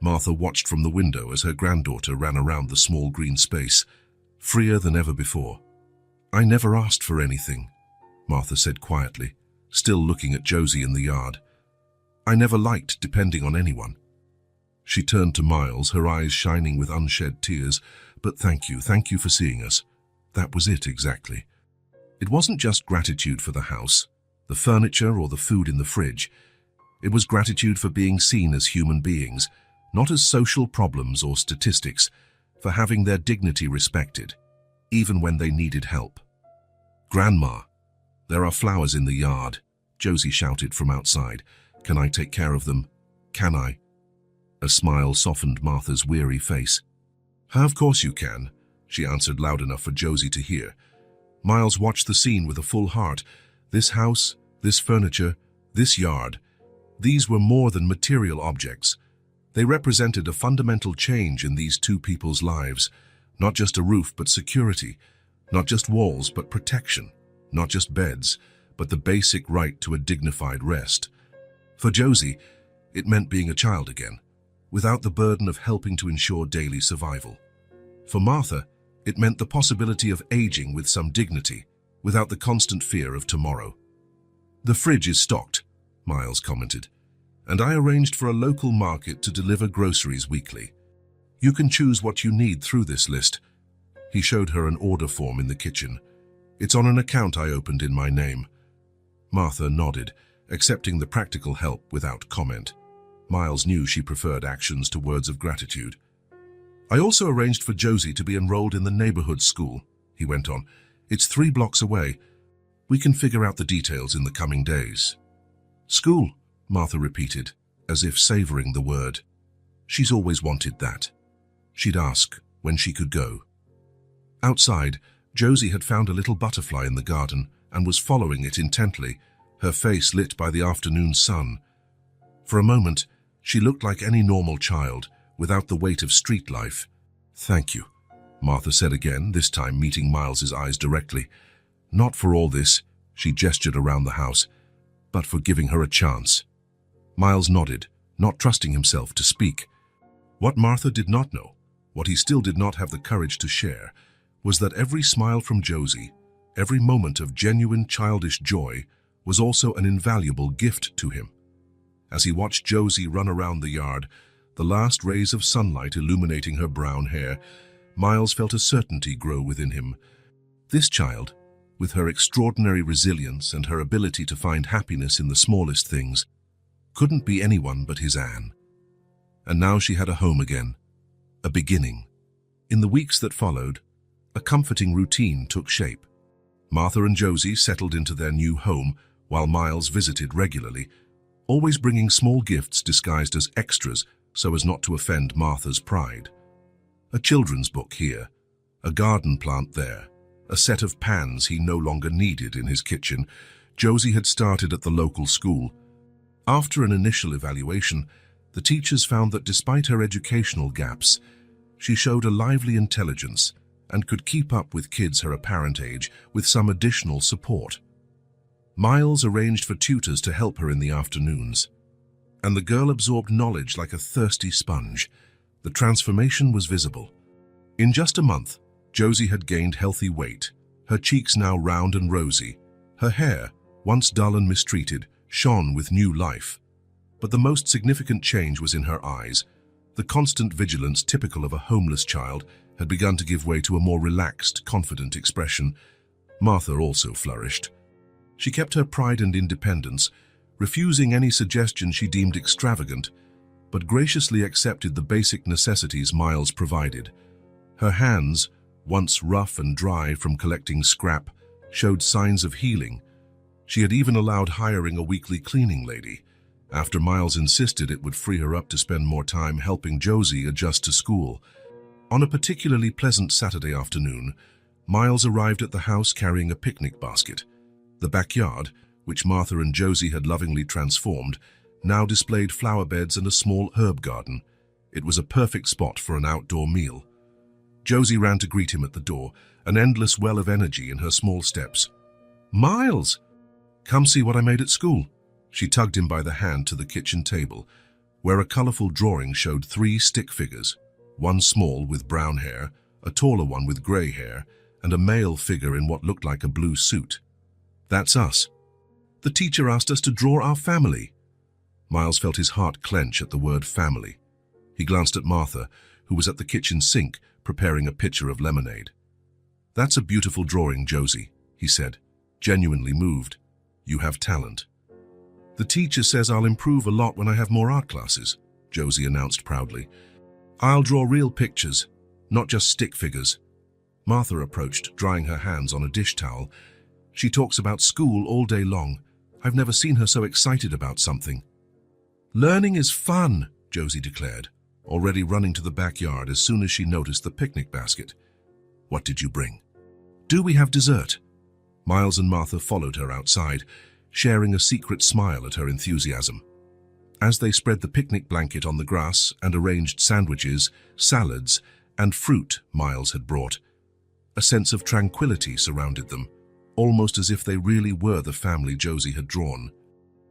Martha watched from the window as her granddaughter ran around the small green space, freer than ever before. "I never asked for anything," Martha said quietly, still looking at Josie in the yard. "I never liked depending on anyone." She turned to Miles, her eyes shining with unshed tears. "But thank you for seeing us." That was it exactly. It wasn't just gratitude for the house, the furniture, or the food in the fridge. It was gratitude for being seen as human beings, not as social problems or statistics, for having their dignity respected, even when they needed help. "Grandma, there are flowers in the yard," Josie shouted from outside. "Can I take care of them? Can I?" A smile softened Martha's weary face. "Of course you can," she answered loud enough for Josie to hear. Miles watched the scene with a full heart. This house, this furniture, this yard, these were more than material objects. They represented a fundamental change in these two people's lives, not just a roof but security, not just walls but protection, not just beds, but the basic right to a dignified rest. For Josie, it meant being a child again, without the burden of helping to ensure daily survival. For Martha, it meant the possibility of aging with some dignity, without the constant fear of tomorrow. "The fridge is stocked," Miles commented, "and I arranged for a local market to deliver groceries weekly. You can choose what you need through this list." He showed her an order form in the kitchen. "It's on an account I opened in my name." Martha nodded, accepting the practical help without comment. Miles knew she preferred actions to words of gratitude. "I also arranged for Josie to be enrolled in the neighborhood school," he went on. "It's 3 blocks away. We can figure out the details in the coming days." "School," Martha repeated, as if savoring the word. She's always wanted that. She'd ask when she could go. Outside, Josie had found a little butterfly in the garden and was following it intently, her face lit by the afternoon sun. For a moment, she looked like any normal child, without the weight of street life. "Thank you," Martha said again, this time meeting Miles's eyes directly. "Not for all this," she gestured around the house, "but for giving her a chance." Miles nodded, not trusting himself to speak. What Martha did not know, what he still did not have the courage to share, was that every smile from Josie, every moment of genuine childish joy, was also an invaluable gift to him. As he watched Josie run around the yard, the last rays of sunlight illuminating her brown hair, Miles felt a certainty grow within him. This child, with her extraordinary resilience and her ability to find happiness in the smallest things, couldn't be anyone but his Anne. And now she had a home again, a beginning. In the weeks that followed, a comforting routine took shape. Martha and Josie settled into their new home while Miles visited regularly, always bringing small gifts disguised as extras so as not to offend Martha's pride. A children's book here, a garden plant there, a set of pans he no longer needed in his kitchen. Josie had started at the local school. After an initial evaluation, the teachers found that despite her educational gaps, she showed a lively intelligence and could keep up with kids her apparent age with some additional support. Miles arranged for tutors to help her in the afternoons, and the girl absorbed knowledge like a thirsty sponge. The transformation was visible. In just a month, Josie had gained healthy weight, her cheeks now round and rosy. Her hair, once dull and mistreated, shone with new life. But the most significant change was in her eyes. The constant vigilance typical of a homeless child had begun to give way to a more relaxed, confident expression. Martha also flourished. She kept her pride and independence, refusing any suggestion she deemed extravagant, but graciously accepted the basic necessities Miles provided. Her hands, once rough and dry from collecting scrap, showed signs of healing. She had even allowed hiring a weekly cleaning lady, after Miles insisted it would free her up to spend more time helping Josie adjust to school. On a particularly pleasant Saturday afternoon, Miles arrived at the house carrying a picnic basket. The backyard, which Martha and Josie had lovingly transformed, now displayed flower beds and a small herb garden. It was a perfect spot for an outdoor meal. Josie ran to greet him at the door, an endless well of energy in her small steps. "Miles! Come see what I made at school." She tugged him by the hand to the kitchen table, where a colorful drawing showed 3 stick figures, one small with brown hair, a taller one with gray hair, and a male figure in what looked like a blue suit. "That's us. The teacher asked us to draw our family." Miles felt his heart clench at the word family. He glanced at Martha, who was at the kitchen sink preparing a pitcher of lemonade. "That's a beautiful drawing, Josie," he said, genuinely moved. "You have talent." "The teacher says I'll improve a lot when I have more art classes," Josie announced proudly. "I'll draw real pictures, not just stick figures." Martha approached, drying her hands on a dish towel. "She talks about school all day long. I've never seen her so excited about something." "Learning is fun," Josie declared, already running to the backyard as soon as she noticed the picnic basket. "What did you bring?" "Do we have dessert?" Miles and Martha followed her outside, sharing a secret smile at her enthusiasm. As they spread the picnic blanket on the grass and arranged sandwiches, salads, and fruit Miles had brought, a sense of tranquility surrounded them, almost as if they really were the family Josie had drawn.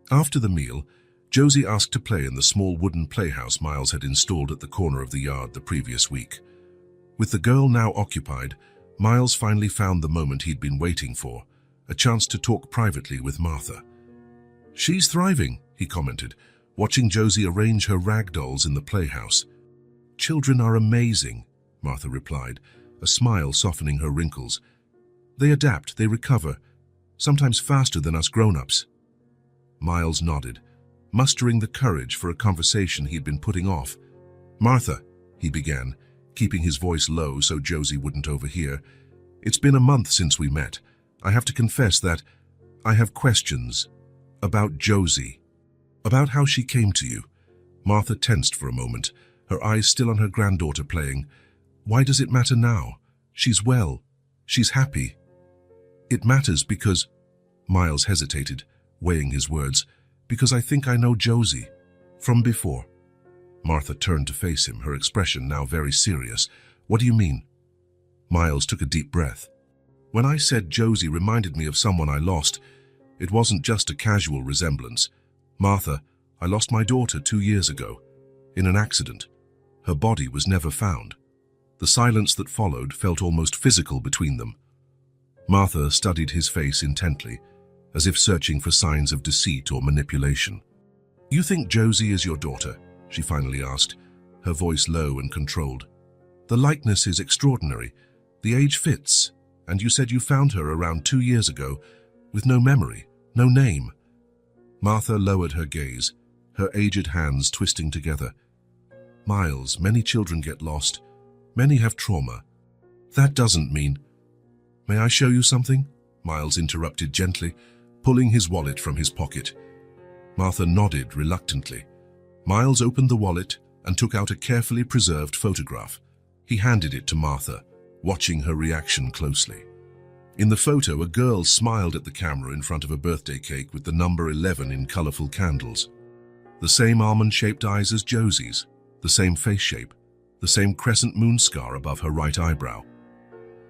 After the meal, Josie asked to play in the small wooden playhouse Miles had installed at the corner of the yard the previous week. With the girl now occupied, Miles finally found the moment he'd been waiting for, a chance to talk privately with Martha. "She's thriving," he commented, watching Josie arrange her rag dolls in the playhouse. "Children are amazing," Martha replied, a smile softening her wrinkles. "They adapt, they recover, sometimes faster than us grown-ups." Miles nodded, mustering the courage for a conversation he'd been putting off. "Martha," he began, keeping his voice low so Josie wouldn't overhear, "it's been a month since we met. I have to confess that I have questions about Josie, about how she came to you." Martha tensed for a moment, her eyes still on her granddaughter playing. "Why does it matter now? She's well. She's happy." "It matters because," Miles hesitated, weighing his words, "because I think I know Josie from before." Martha turned to face him, her expression now very serious. "What do you mean?" Miles took a deep breath. "When I said Josie reminded me of someone I lost, it wasn't just a casual resemblance. Martha, I lost my daughter 2 years ago, in an accident. Her body was never found." The silence that followed felt almost physical between them. Martha studied his face intently. as if searching for signs of deceit or manipulation. "You think Josie is your daughter?" she finally asked, her voice low and controlled. "The likeness is extraordinary. The age fits, and you said you found her around 2 years ago, with no memory, no name." Martha lowered her gaze, her aged hands twisting together. "Miles, many children get lost. Many have trauma. That doesn't mean—" "May I show you something?" Miles interrupted gently, pulling his wallet from his pocket. Martha nodded reluctantly. Miles opened the wallet and took out a carefully preserved photograph. He handed it to Martha, watching her reaction closely. In the photo, a girl smiled at the camera in front of a birthday cake with the number 11 in colorful candles. The same almond-shaped eyes as Josie's, the same face shape, the same crescent moon scar above her right eyebrow.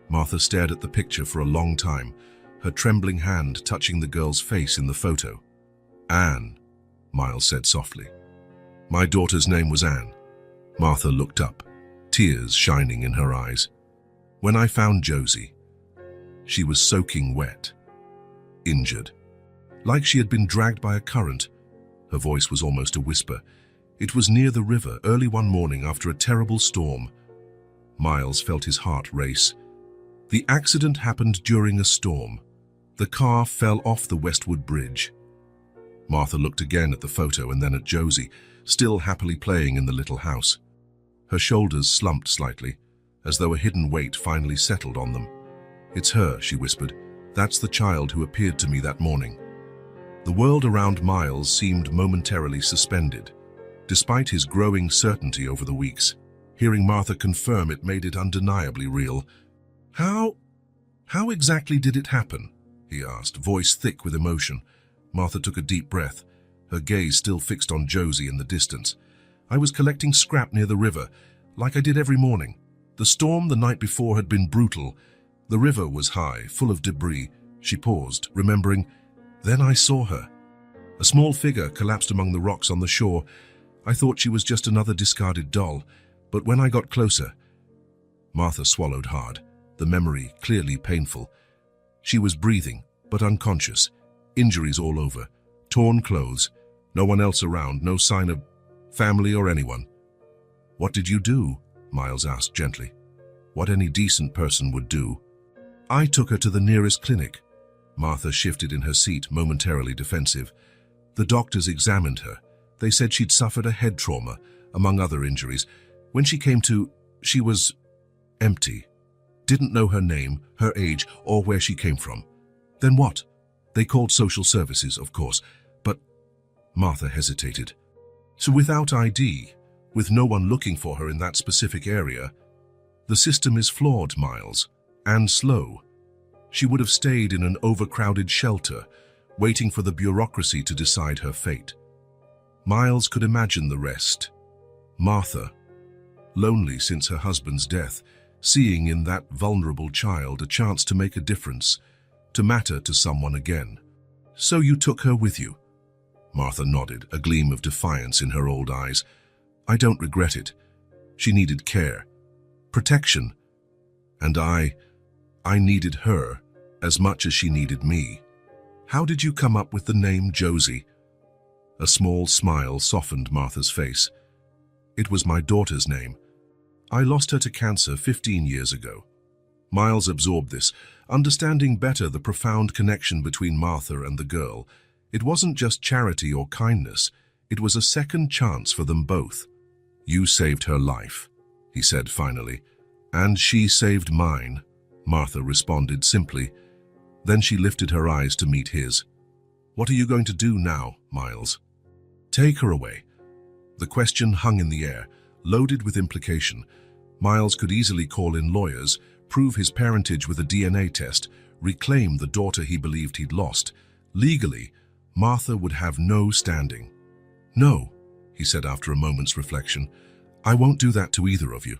Martha stared at the picture for a long time, her trembling hand touching the girl's face in the photo. "Anne," Miles said softly. "My daughter's name was Anne." Martha looked up, tears shining in her eyes. "When I found Josie, she was soaking wet, injured, like she had been dragged by a current." Her voice was almost a whisper. "It was near the river, early one morning after a terrible storm." Miles felt his heart race. The accident happened during a storm. The car fell off the Westwood Bridge. Martha looked again at the photo and then at Josie, still happily playing in the little house. Her shoulders slumped slightly, as though a hidden weight finally settled on them. "It's her," she whispered. "That's the child who appeared to me that morning." The world around Miles seemed momentarily suspended. Despite his growing certainty over the weeks, hearing Martha confirm it made it undeniably real. How exactly did it happen?" he asked, voice thick with emotion. Martha took a deep breath, her gaze still fixed on Josie in the distance. "I was collecting scrap near the river, like I did every morning. The storm the night before had been brutal. The river was high, full of debris." She paused, remembering. "Then I saw her. A small figure collapsed among the rocks on the shore. I thought she was just another discarded doll, but when I got closer—" Martha swallowed hard, the memory clearly painful. She was breathing, but unconscious, injuries all over, torn clothes, no one else around, no sign of family or anyone. "What did you do?" Miles asked gently. "What any decent person would do." "I took her to the nearest clinic." Martha shifted in her seat, momentarily defensive. "The doctors examined her. They said she'd suffered a head trauma, among other injuries. When she came to, she was empty. Didn't know her name, her age, or where she came from." "Then what?" "They called social services, of course, but—" Martha hesitated. "So without ID, with no one looking for her in that specific area, the system is flawed, Miles, and slow. She would have stayed in an overcrowded shelter, waiting for the bureaucracy to decide her fate." Miles could imagine the rest. Martha, lonely since her husband's death, seeing in that vulnerable child a chance to make a difference, to matter to someone again. "So you took her with you?" Martha nodded, a gleam of defiance in her old eyes. "I don't regret it. She needed care, protection, and I needed her as much as she needed me." "How did you come up with the name Josie?" A small smile softened Martha's face. "It was my daughter's name. I lost her to cancer 15 years ago." Miles absorbed this, understanding better the profound connection between Martha and the girl. It wasn't just charity or kindness, it was a second chance for them both. "You saved her life," he said finally. "And she saved mine," Martha responded simply. Then she lifted her eyes to meet his. "What are you going to do now, Miles?" "Take her away." The question hung in the air, loaded with implication. Miles could easily call in lawyers, prove his parentage with a DNA test, reclaim the daughter he believed he'd lost. Legally, Martha would have no standing. "No," he said after a moment's reflection. "I won't do that to either of you."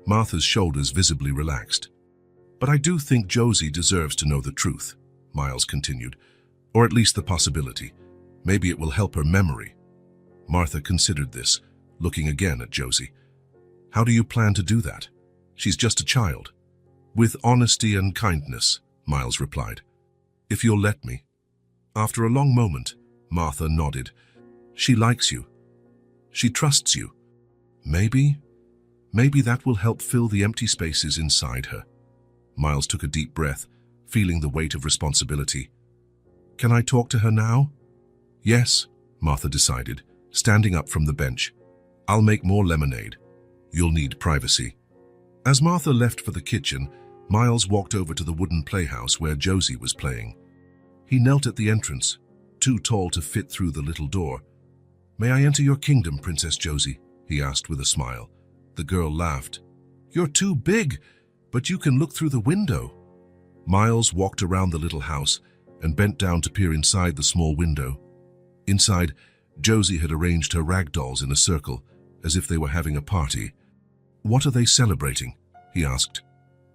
Martha's shoulders visibly relaxed. "But I do think Josie deserves to know the truth," Miles continued. "Or at least the possibility. Maybe it will help her memory." Martha considered this, looking again at Josie. "How do you plan to do that? She's just a child." "With honesty and kindness," Miles replied. "If you'll let me." After a long moment, Martha nodded. She likes you. She trusts you. Maybe that will help fill the empty spaces inside her. Miles took a deep breath, feeling the weight of responsibility. Can I talk to her now? Yes, Martha decided, standing up from the bench. I'll make more lemonade. You'll need privacy. As Martha left for the kitchen, Miles walked over to the wooden playhouse where Josie was playing. He knelt at the entrance, too tall to fit through the little door. May I enter your kingdom, Princess Josie? He asked with a smile. The girl laughed. You're too big, but you can look through the window. Miles walked around the little house and bent down to peer inside the small window. Inside, Josie had arranged her rag dolls in a circle, as if they were having a party. What are they celebrating? He asked.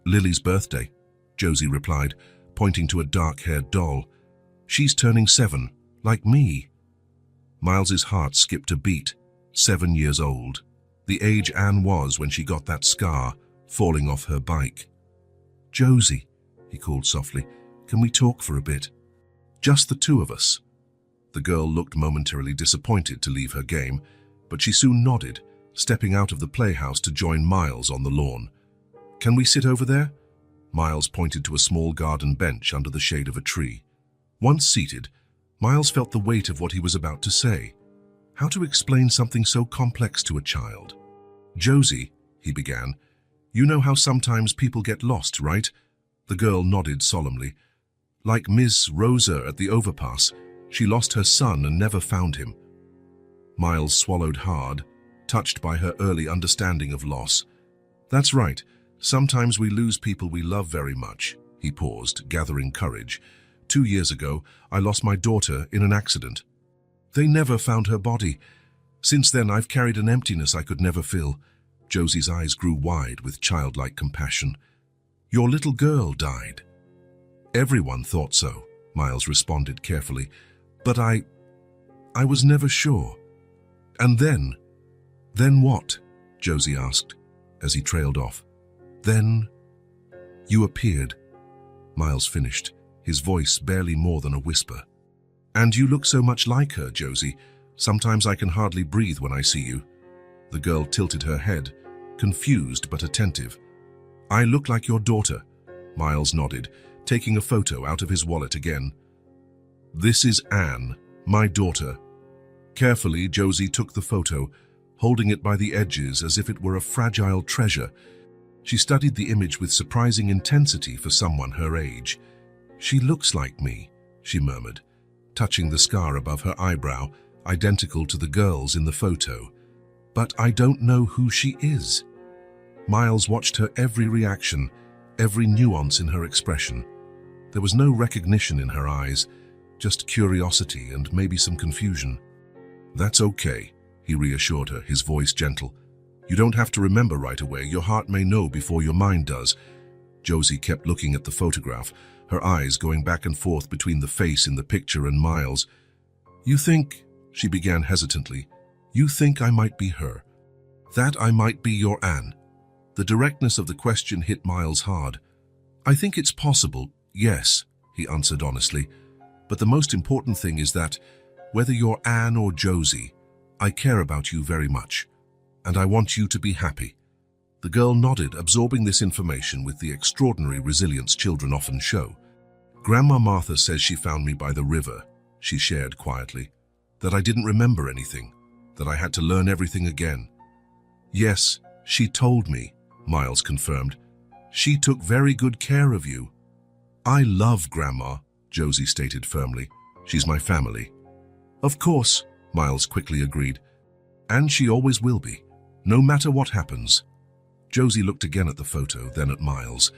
Lily's birthday, Josie replied, pointing to a dark-haired doll. She's turning 7, like me. Miles's heart skipped a beat. 7 years old. The age Anne was when she got that scar, falling off her bike. Josie, he called softly, can we talk for a bit? Just the two of us. The girl looked momentarily disappointed to leave her game, but she soon nodded, stepping out of the playhouse to join Miles on the lawn. Can we sit over there? Miles pointed to a small garden bench under the shade of a tree. Once seated, Miles felt the weight of what he was about to say. How to explain something so complex to a child? Josie, he began, you know how sometimes people get lost, right? The girl nodded solemnly. Like Miss Rosa at the overpass, she lost her son and never found him. Miles swallowed hard, touched by her early understanding of loss. That's right, sometimes we lose people we love very much. He paused, gathering courage. 2 years ago, I lost my daughter in an accident. They never found her body. Since then, I've carried an emptiness I could never fill. Josie's eyes grew wide with childlike compassion. Your little girl died. Everyone thought so, Miles responded carefully. But I was never sure. And then what? Josie asked, as he trailed off. Then you appeared, Miles finished, his voice barely more than a whisper. And you look so much like her, Josie. Sometimes I can hardly breathe when I see you. The girl tilted her head, confused but attentive. I look like your daughter, Miles nodded, taking a photo out of his wallet again. This is Anne, my daughter. Carefully, Josie took the photo, holding it by the edges as if it were a fragile treasure. She studied the image with surprising intensity for someone her age. She looks like me, she murmured, touching the scar above her eyebrow, identical to the girl's in the photo. But I don't know who she is. Miles watched her every reaction, every nuance in her expression. There was no recognition in her eyes, just curiosity and maybe some confusion. That's okay, he reassured her, his voice gentle. You don't have to remember right away. Your heart may know before your mind does. Josie kept looking at the photograph, her eyes going back and forth between the face in the picture and Miles. You think, she began hesitantly, you think I might be her? That I might be your Anne? The directness of the question hit Miles hard. I think it's possible, yes, he answered honestly. But the most important thing is that, whether you're Anne or Josie, I care about you very much, and I want you to be happy. The girl nodded, absorbing this information with the extraordinary resilience children often show. Grandma Martha says she found me by the river, she shared quietly, that I didn't remember anything, that I had to learn everything again. Yes, she told me, Miles confirmed. She took very good care of you. I love Grandma, Josie stated firmly. She's my family. Of course, Miles quickly agreed. And she always will be, no matter what happens. Josie looked again at the photo, then at Miles.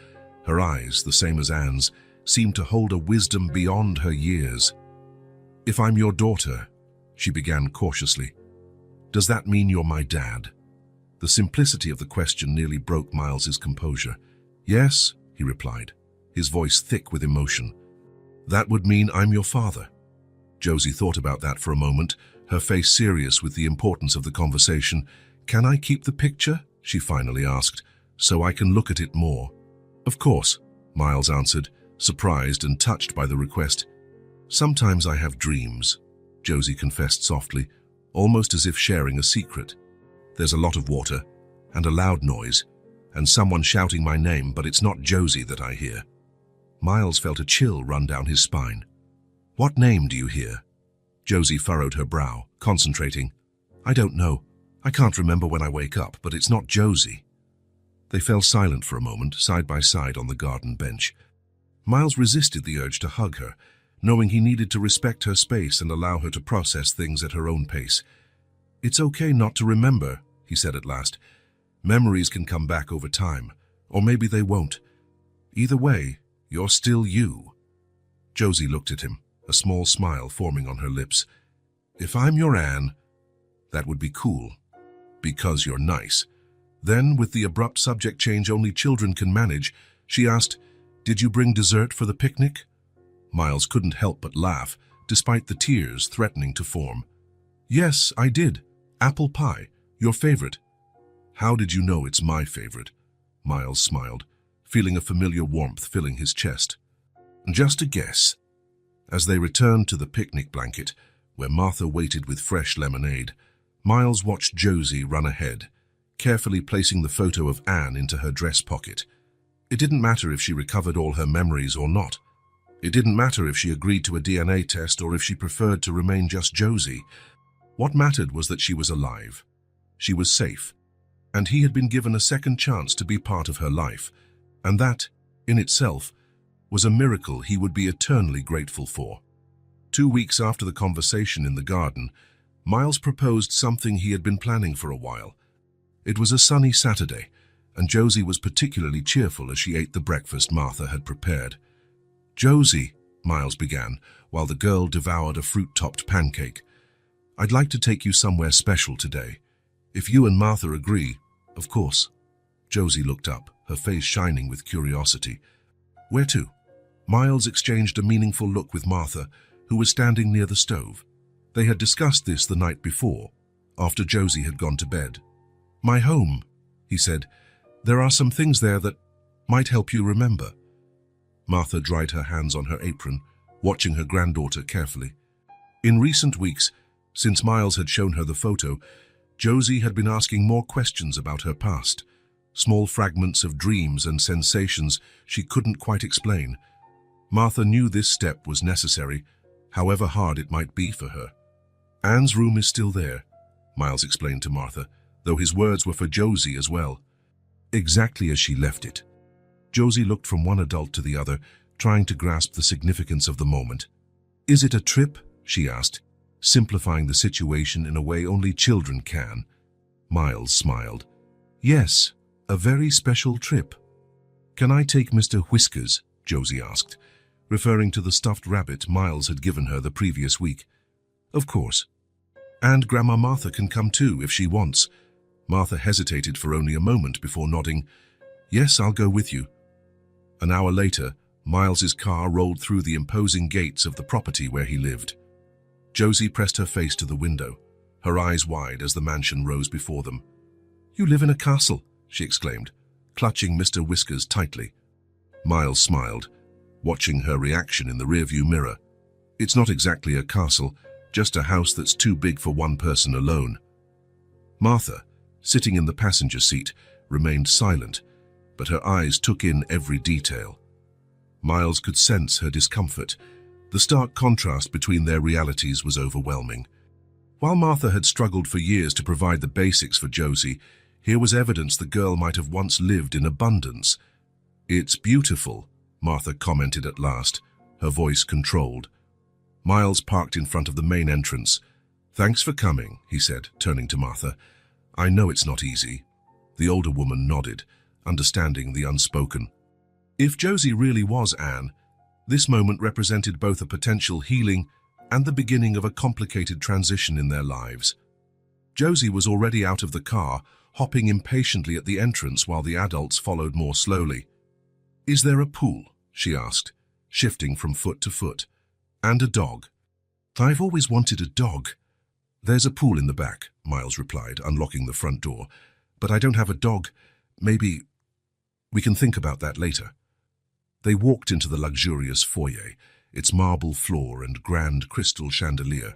Her eyes, the same as Anne's, seemed to hold a wisdom beyond her years. If I'm your daughter, she began cautiously, does that mean you're my dad? The simplicity of the question nearly broke Miles's composure. Yes, he replied, his voice thick with emotion. That would mean I'm your father. Josie thought about that for a moment, her face serious with the importance of the conversation. Can I keep the picture? She finally asked, so I can look at it more. Of course, Miles answered, surprised and touched by the request. Sometimes I have dreams, Josie confessed softly, almost as if sharing a secret. There's a lot of water, and a loud noise, and someone shouting my name, but it's not Josie that I hear. Miles felt a chill run down his spine. What name do you hear? Josie furrowed her brow, concentrating. I don't know. I can't remember when I wake up, but it's not Josie. They fell silent for a moment, side by side on the garden bench. Miles resisted the urge to hug her, knowing he needed to respect her space and allow her to process things at her own pace. It's okay not to remember, he said at last. Memories can come back over time, or maybe they won't. Either way, you're still you. Josie looked at him, a small smile forming on her lips. If I'm your Anne, that would be cool. Because you're nice. Then, with the abrupt subject change only children can manage, she asked, Did you bring dessert for the picnic? Miles couldn't help but laugh, despite the tears threatening to form. Yes, I did. Apple pie, your favorite. How did you know it's my favorite? Miles smiled, feeling a familiar warmth filling his chest. Just a guess. As they returned to the picnic blanket, where Martha waited with fresh lemonade, Miles watched Josie run ahead, carefully placing the photo of Anne into her dress pocket. It didn't matter if she recovered all her memories or not. It didn't matter if she agreed to a DNA test or if she preferred to remain just Josie. What mattered was that she was alive. She was safe, and he had been given a second chance to be part of her life, and that, in itself, was a miracle he would be eternally grateful for. 2 weeks after the conversation in the garden, Miles proposed something he had been planning for a while. It was a sunny Saturday, and Josie was particularly cheerful as she ate the breakfast Martha had prepared. Josie, Miles began, while the girl devoured a fruit-topped pancake. I'd like to take you somewhere special today. If you and Martha agree, of course. Josie looked up, her face shining with curiosity. Where to? Miles exchanged a meaningful look with Martha, who was standing near the stove. They had discussed this the night before, after Josie had gone to bed. My home, he said. There are some things there that might help you remember. Martha dried her hands on her apron, watching her granddaughter carefully. In recent weeks, since Miles had shown her the photo, Josie had been asking more questions about her past, small fragments of dreams and sensations she couldn't quite explain. Martha knew this step was necessary, however hard it might be for her. Anne's room is still there, Miles explained to Martha, though his words were for Josie as well. Exactly as she left it. Josie looked from one adult to the other, trying to grasp the significance of the moment. Is it a trip? She asked, simplifying the situation in a way only children can. Miles smiled. Yes, a very special trip. Can I take Mr. Whiskers? Josie asked, referring to the stuffed rabbit Miles had given her the previous week. Of course. And Grandma Martha can come too, if she wants. Martha hesitated for only a moment before nodding. Yes, I'll go with you. An hour later, Miles's car rolled through the imposing gates of the property where he lived. Josie pressed her face to the window, her eyes wide as the mansion rose before them. You live in a castle, she exclaimed, clutching Mr. Whiskers tightly. Miles smiled, watching her reaction in the rearview mirror. It's not exactly a castle, just a house that's too big for one person alone. Martha, sitting in the passenger seat, remained silent, but her eyes took in every detail. Miles could sense her discomfort. The stark contrast between their realities was overwhelming. While Martha had struggled for years to provide the basics for Josie, here was evidence the girl might have once lived in abundance. It's beautiful, Martha commented at last, her voice controlled. Miles parked in front of the main entrance. Thanks for coming, he said, turning to Martha. I know it's not easy. The older woman nodded, understanding the unspoken. If Josie really was Anne, this moment represented both a potential healing and the beginning of a complicated transition in their lives. Josie was already out of the car, hopping impatiently at the entrance while the adults followed more slowly. Is there a pool? She asked, shifting from foot to foot. And a dog. I've always wanted a dog. There's a pool in the back, Miles replied, unlocking the front door. But I don't have a dog. Maybe we can think about that later. They walked into the luxurious foyer, its marble floor and grand crystal chandelier.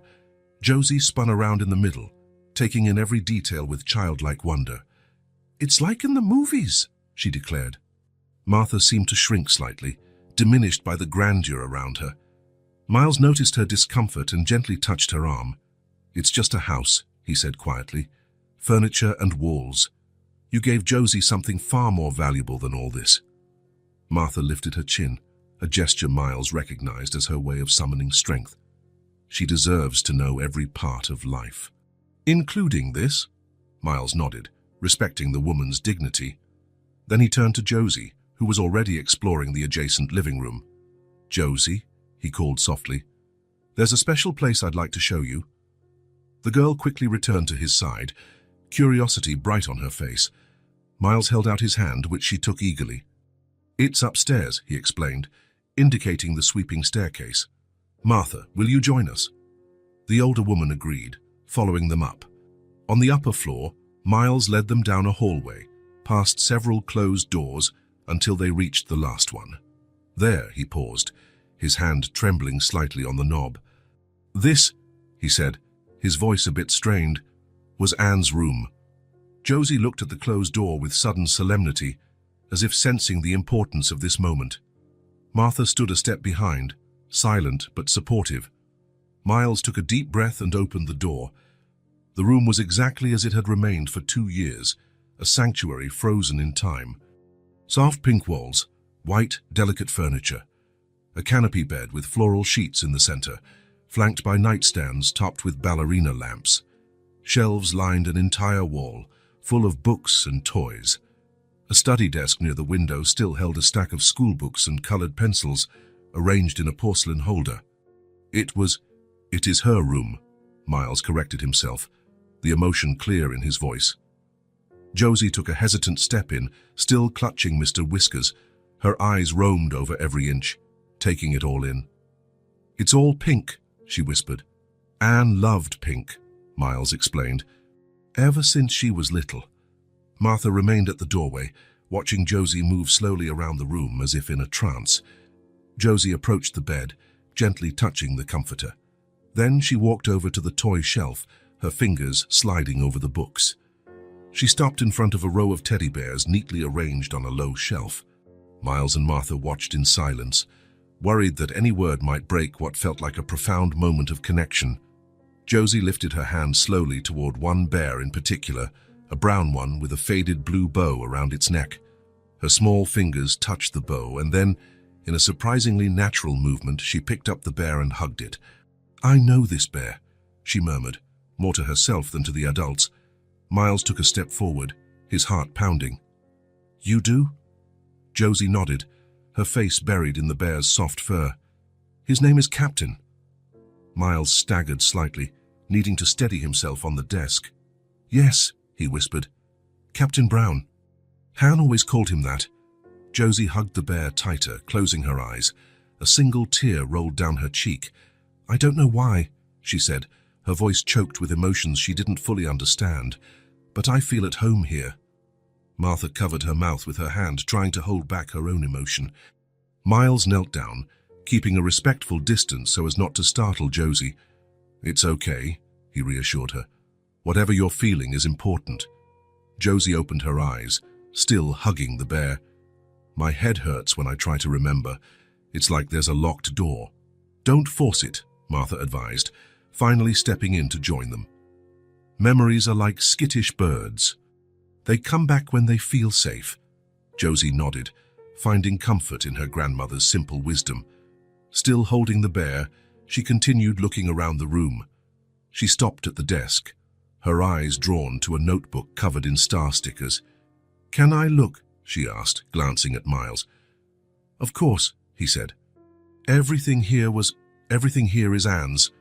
Josie spun around in the middle, taking in every detail with childlike wonder. "It's like in the movies," she declared. Martha seemed to shrink slightly, diminished by the grandeur around her. Miles noticed her discomfort and gently touched her arm. "It's just a house," he said quietly. "Furniture and walls. You gave Josie something far more valuable than all this." Martha lifted her chin, a gesture Miles recognized as her way of summoning strength. "She deserves to know every part of life." "Including this?" Miles nodded, respecting the woman's dignity. Then he turned to Josie, who was already exploring the adjacent living room. "Josie," he called softly, "there's a special place I'd like to show you." The girl quickly returned to his side, curiosity bright on her face. Miles held out his hand, which she took eagerly. "It's upstairs," he explained, indicating the sweeping staircase. "Martha, will you join us?" The older woman agreed, following them up. On the upper floor, Miles led them down a hallway, past several closed doors, until they reached the last one. There, he paused, his hand trembling slightly on the knob. "This," he said, his voice a bit strained, "was Anne's room." Josie looked at the closed door with sudden solemnity, as if sensing the importance of this moment. Martha stood a step behind, silent but supportive. Miles took a deep breath and opened the door. The room was exactly as it had remained for 2 years, a sanctuary frozen in time. Soft pink walls, white, delicate furniture, a canopy bed with floral sheets in the center, flanked by nightstands topped with ballerina lamps. Shelves lined an entire wall, full of books and toys. A study desk near the window still held a stack of school books and colored pencils, arranged in a porcelain holder. It is her room," Miles corrected himself, the emotion clear in his voice. Josie took a hesitant step in, still clutching Mr. Whiskers. Her eyes roamed over every inch, taking it all in. "It's all pink," she whispered. "Anne loved pink," Miles explained. "Ever since she was little." Martha remained at the doorway, watching Josie move slowly around the room as if in a trance. Josie approached the bed, gently touching the comforter. Then she walked over to the toy shelf, her fingers sliding over the books. She stopped in front of a row of teddy bears neatly arranged on a low shelf. Miles and Martha watched in silence, worried that any word might break what felt like a profound moment of connection. Josie lifted her hand slowly toward one bear in particular, a brown one with a faded blue bow around its neck. Her small fingers touched the bow, and then, in a surprisingly natural movement, she picked up the bear and hugged it. "I know this bear," she murmured, more to herself than to the adults. Miles took a step forward, his heart pounding. "You do?" Josie nodded, her face buried in the bear's soft fur. "His name is Captain." Miles staggered slightly, needing to steady himself on the desk. "Yes," he whispered. "Captain Brown. Han always called him that." Josie hugged the bear tighter, closing her eyes. A single tear rolled down her cheek. "I don't know why," she said, her voice choked with emotions she didn't fully understand. "But I feel at home here." Martha covered her mouth with her hand, trying to hold back her own emotion. Miles knelt down, keeping a respectful distance so as not to startle Josie. "It's okay," he reassured her. "Whatever you're feeling is important." Josie opened her eyes, still hugging the bear. "My head hurts when I try to remember. It's like there's a locked door." "Don't force it," Martha advised, finally stepping in to join them. "Memories are like skittish birds. They come back when they feel safe." Josie nodded, finding comfort in her grandmother's simple wisdom. Still holding the bear, she continued looking around the room. She stopped at the desk, her eyes drawn to a notebook covered in star stickers. "Can I look?" she asked, glancing at Miles. "Of course," he said. Everything here is Anne's."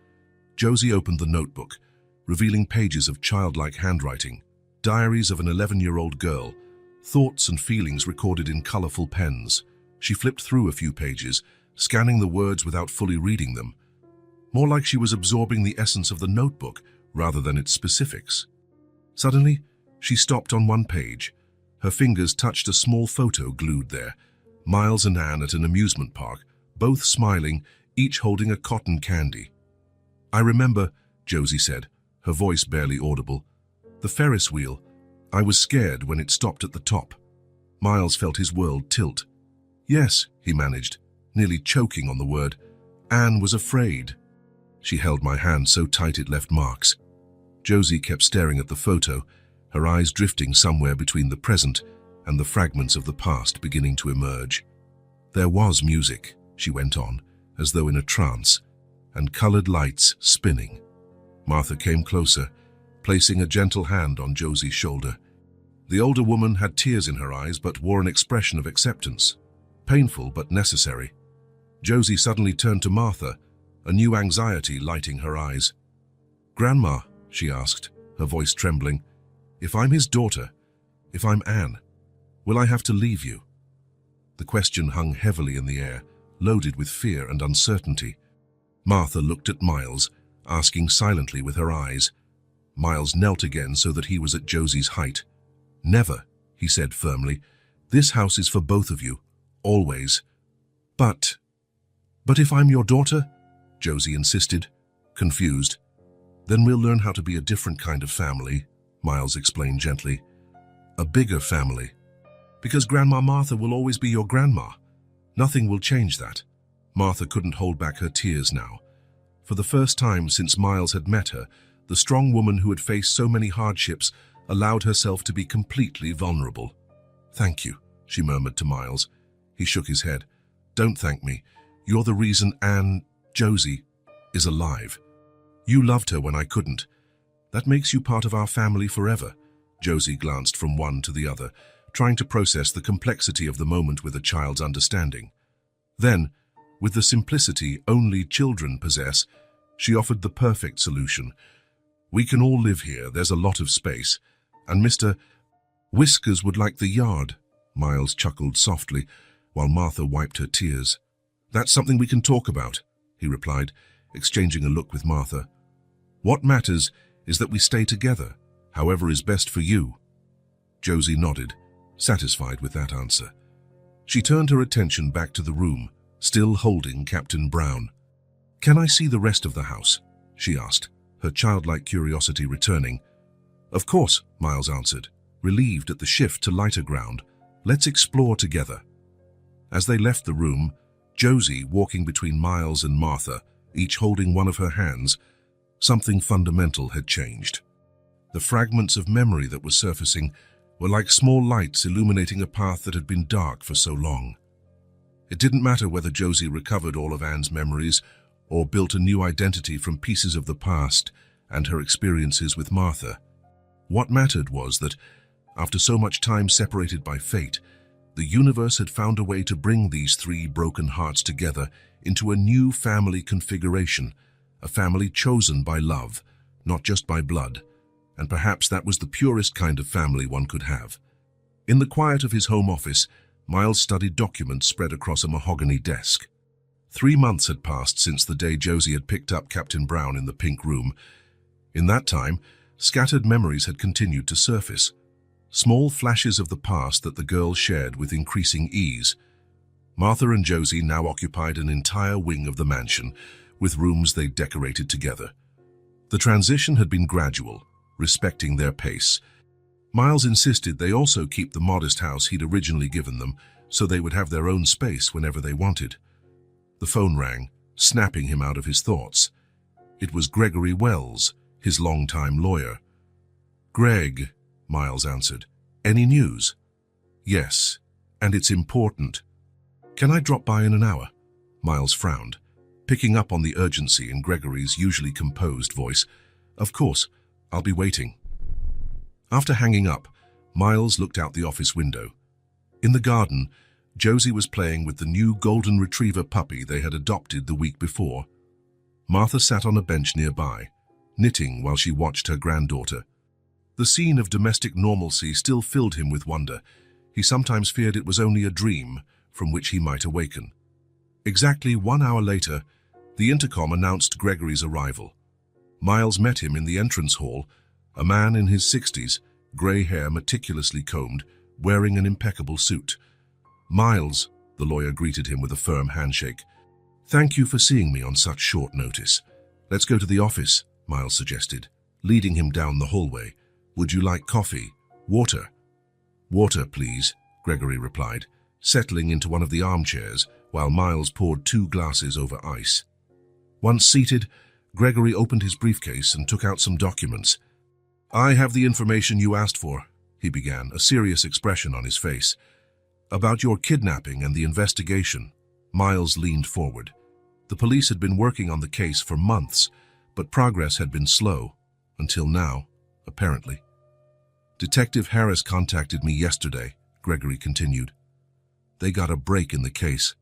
Josie opened the notebook, revealing pages of childlike handwriting, diaries of an 11-year-old girl, thoughts and feelings recorded in colorful pens. She flipped through a few pages, scanning the words without fully reading them, more like she was absorbing the essence of the notebook rather than its specifics. Suddenly, she stopped on one page. Her fingers touched a small photo glued there. Miles and Anne at an amusement park, both smiling, each holding a cotton candy. "I remember," Josie said, her voice barely audible. "The Ferris wheel. I was scared when it stopped at the top." Miles felt his world tilt. "Yes," he managed, nearly choking on the word. "Anne was afraid." She held my hand so tight it left marks. Josie kept staring at the photo, her eyes drifting somewhere between the present and the fragments of the past beginning to emerge. "There was music," she went on, as though in a trance, "and colored lights spinning." Martha came closer, placing a gentle hand on Josie's shoulder. The older woman had tears in her eyes but wore an expression of acceptance. Painful but necessary. Josie suddenly turned to Martha, a new anxiety lighting her eyes. "Grandma," she asked, her voice trembling, "if I'm his daughter, if I'm Anne, will I have to leave you?" The question hung heavily in the air, loaded with fear and uncertainty. Martha looked at Miles, asking silently with her eyes. Miles knelt again so that he was at Josie's height. "Never," he said firmly. "This house is for both of you, always." But if I'm your daughter?" Josie insisted, confused. "Then we'll learn how to be a different kind of family," Miles explained gently. "A bigger family. Because Grandma Martha will always be your grandma. Nothing will change that." Martha couldn't hold back her tears now. For the first time since Miles had met her, the strong woman who had faced so many hardships allowed herself to be completely vulnerable. "Thank you," she murmured to Miles. He shook his head. "Don't thank me. You're the reason Josie, is alive. You loved her when I couldn't. That makes you part of our family forever." Josie glanced from one to the other, trying to process the complexity of the moment with a child's understanding. Then, with the simplicity only children possess, she offered the perfect solution. "We can all live here, there's a lot of space. And Mr. Whiskers would like the yard." Miles chuckled softly, while Martha wiped her tears. "That's something we can talk about," he replied, exchanging a look with Martha. "What matters is that we stay together, however is best for you." Josie nodded, satisfied with that answer. She turned her attention back to the room, still holding Captain Brown. "Can I see the rest of the house?" she asked, her childlike curiosity returning. "Of course," Miles answered, relieved at the shift to lighter ground. "Let's explore together." As they left the room, Josie, walking between Miles and Martha, each holding one of her hands, something fundamental had changed. The fragments of memory that were surfacing were like small lights illuminating a path that had been dark for so long. It didn't matter whether Josie recovered all of Anne's memories or built a new identity from pieces of the past and her experiences with Martha. What mattered was that, after so much time separated by fate, the universe had found a way to bring these three broken hearts together into a new family configuration, a family chosen by love, not just by blood, and perhaps that was the purest kind of family one could have. In the quiet of his home office, Miles studied documents spread across a mahogany desk. 3 months had passed since the day Josie had picked up Captain Brown in the pink room. In that time, scattered memories had continued to surface, small flashes of the past that the girls shared with increasing ease. Martha and Josie now occupied an entire wing of the mansion, with rooms they decorated together. The transition had been gradual, respecting their pace. Miles insisted they also keep the modest house he'd originally given them, so they would have their own space whenever they wanted. The phone rang, snapping him out of his thoughts. It was Gregory Wells, his longtime lawyer. "Greg," Miles answered. "Any news?" "Yes, and it's important." "Can I drop by in an hour?" Miles frowned, picking up on the urgency in Gregory's usually composed voice. "Of course, I'll be waiting." After hanging up, Miles looked out the office window. In the garden, Josie was playing with the new golden retriever puppy they had adopted the week before. Martha sat on a bench nearby, knitting while she watched her granddaughter. The scene of domestic normalcy still filled him with wonder. He sometimes feared it was only a dream from which he might awaken. Exactly 1 hour later, the intercom announced Gregory's arrival. Miles met him in the entrance hall, a man in his 60s, grey hair meticulously combed, wearing an impeccable suit. "Miles," the lawyer greeted him with a firm handshake. Thank you for seeing me on such short notice. Let's go to the office, Miles suggested, leading him down the hallway. Would you like coffee? Water? Water, please, Gregory replied, settling into one of the armchairs while Miles poured 2 glasses over ice. Once seated, Gregory opened his briefcase and took out some documents. I have the information you asked for, he began, a serious expression on his face. About your kidnapping and the investigation. Miles leaned forward. The police had been working on the case for months, but progress had been slow, until now, apparently. Detective Harris contacted me yesterday, Gregory continued. They got a break in the case.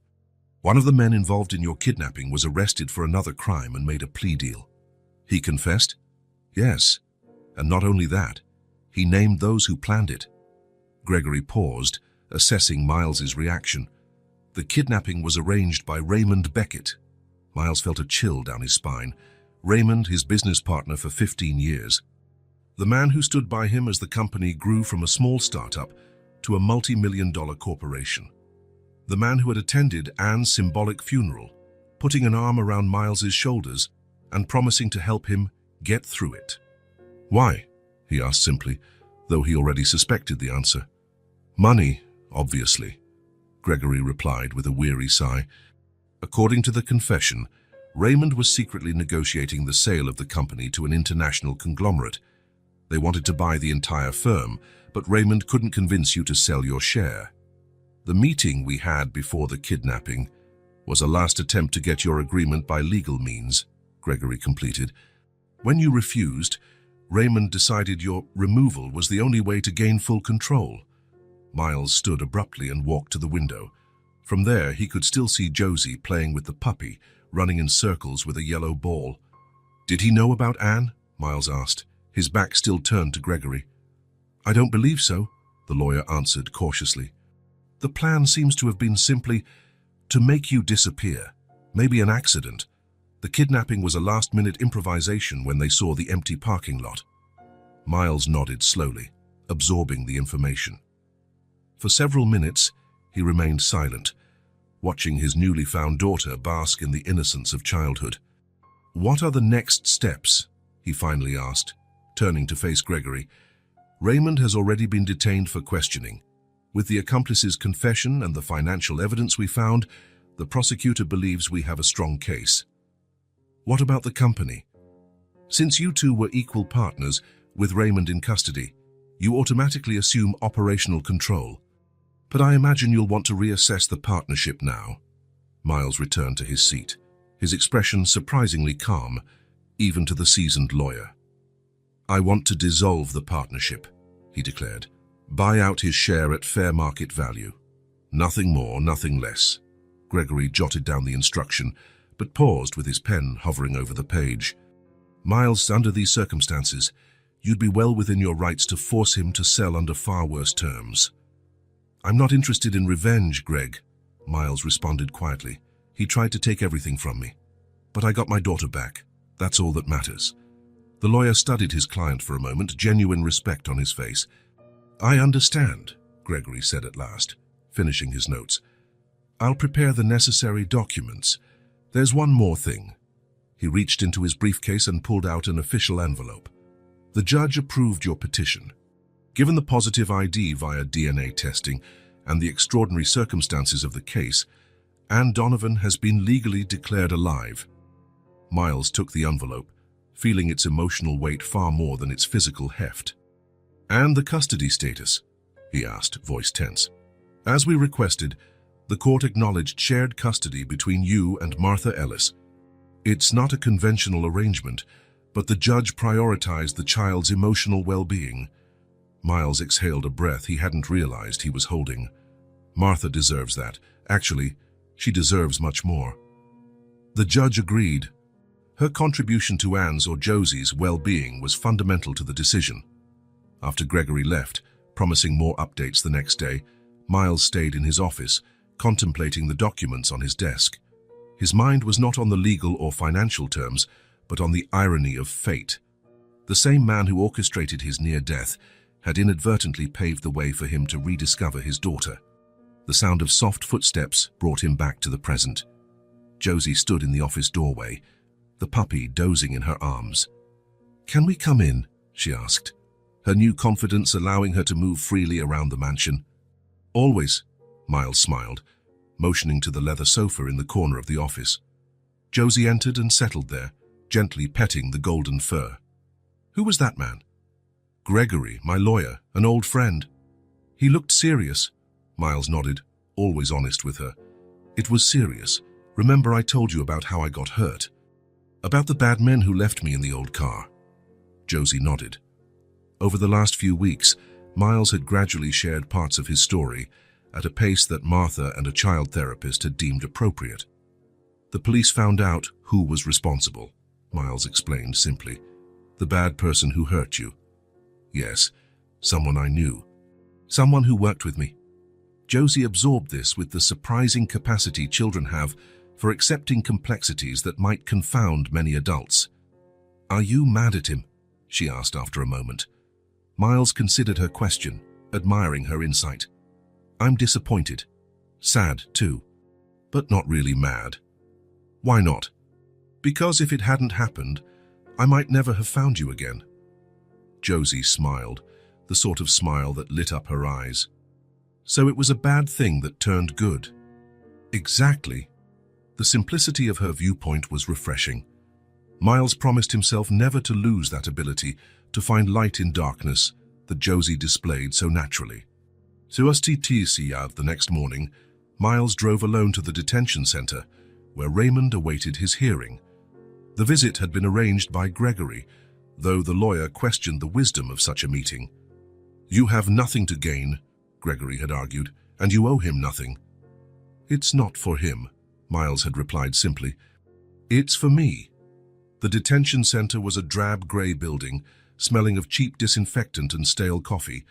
One of the men involved in your kidnapping was arrested for another crime and made a plea deal. He confessed? Yes. And not only that, he named those who planned it. Gregory paused, assessing Miles's reaction. The kidnapping was arranged by Raymond Beckett. Miles felt a chill down his spine. Raymond, his business partner for 15 years. The man who stood by him as the company grew from a small startup to a multi-million-dollar corporation. The man who had attended Anne's symbolic funeral, putting an arm around Miles's shoulders and promising to help him get through it. Why? He asked simply, though he already suspected the answer. Money, obviously, Gregory replied with a weary sigh. According to the confession, Raymond was secretly negotiating the sale of the company to an international conglomerate. They wanted to buy the entire firm, but Raymond couldn't convince you to sell your share. The meeting we had before the kidnapping was a last attempt to get your agreement by legal means, Gregory completed. When you refused, Raymond decided your removal was the only way to gain full control. Miles stood abruptly and walked to the window. From there, he could still see Josie playing with the puppy, running in circles with a yellow ball. Did he know about Anne? Miles asked, his back still turned to Gregory. I don't believe so, the lawyer answered cautiously. The plan seems to have been simply to make you disappear, maybe an accident. The kidnapping was a last-minute improvisation when they saw the empty parking lot. Miles nodded slowly, absorbing the information. For several minutes, he remained silent, watching his newly found daughter bask in the innocence of childhood. What are the next steps? He finally asked, turning to face Gregory. Raymond has already been detained for questioning. With the accomplice's confession and the financial evidence we found, the prosecutor believes we have a strong case. What about the company? Since you two were equal partners, with Raymond in custody, you automatically assume operational control. But I imagine you'll want to reassess the partnership now. Miles returned to his seat, his expression surprisingly calm, even to the seasoned lawyer. I want to dissolve the partnership, he declared. Buy out his share at fair market value. Nothing more, nothing less. Gregory jotted down the instruction, but paused with his pen hovering over the page. Miles, under these circumstances, you'd be well within your rights to force him to sell under far worse terms. I'm not interested in revenge, Greg, Miles responded quietly. He tried to take everything from me. But I got my daughter back. That's all that matters. The lawyer studied his client for a moment, genuine respect on his face. I understand, Gregory said at last, finishing his notes. I'll prepare the necessary documents. There's one more thing. He reached into his briefcase and pulled out an official envelope. The judge approved your petition. Given the positive ID via DNA testing and the extraordinary circumstances of the case, Anne Donovan has been legally declared alive. Miles took the envelope, feeling its emotional weight far more than its physical heft. And the custody status? He asked, voice tense. As we requested, the court acknowledged shared custody between you and Martha Ellis. It's not a conventional arrangement, but the judge prioritized the child's emotional well-being. Miles exhaled a breath he hadn't realized he was holding. Martha deserves that. Actually, she deserves much more. The judge agreed. Her contribution to Anne's or Josie's well-being was fundamental to the decision. After Gregory left, promising more updates the next day, Miles stayed in his office, contemplating the documents on his desk. His mind was not on the legal or financial terms, but on the irony of fate. The same man who orchestrated his near death had inadvertently paved the way for him to rediscover his daughter. The sound of soft footsteps brought him back to the present. Josie stood in the office doorway, the puppy dozing in her arms. "Can we come in?" she asked, her new confidence allowing her to move freely around the mansion. "Always," Miles smiled, motioning to the leather sofa in the corner of the office. Josie entered and settled there, gently petting the golden fur. "Who was that man?" "Gregory, my lawyer, an old friend." "He looked serious." Miles nodded, always honest with her. "It was serious. Remember I told you about how I got hurt? About the bad men who left me in the old car?" Josie nodded. Over the last few weeks, Miles had gradually shared parts of his story at a pace that Martha and a child therapist had deemed appropriate. "The police found out who was responsible," Miles explained simply. "The bad person who hurt you." "Yes, someone I knew. Someone who worked with me." Josie absorbed this with the surprising capacity children have for accepting complexities that might confound many adults. "Are you mad at him?" she asked after a moment. Miles considered her question, admiring her insight. "I'm disappointed. Sad, too. But not really mad." "Why not?" "Because if it hadn't happened, I might never have found you again." Josie smiled, the sort of smile that lit up her eyes. "So it was a bad thing that turned good." "Exactly." The simplicity of her viewpoint was refreshing. Miles promised himself never to lose that ability to find light in darkness that Josie displayed so naturally. To USTTCA the next morning, Miles drove alone to the detention center, where Raymond awaited his hearing. The visit had been arranged by Gregory, though the lawyer questioned the wisdom of such a meeting. "You have nothing to gain," Gregory had argued, "and you owe him nothing." "It's not for him," Miles had replied simply. "It's for me." The detention center was a drab gray building, smelling of cheap disinfectant and stale coffee.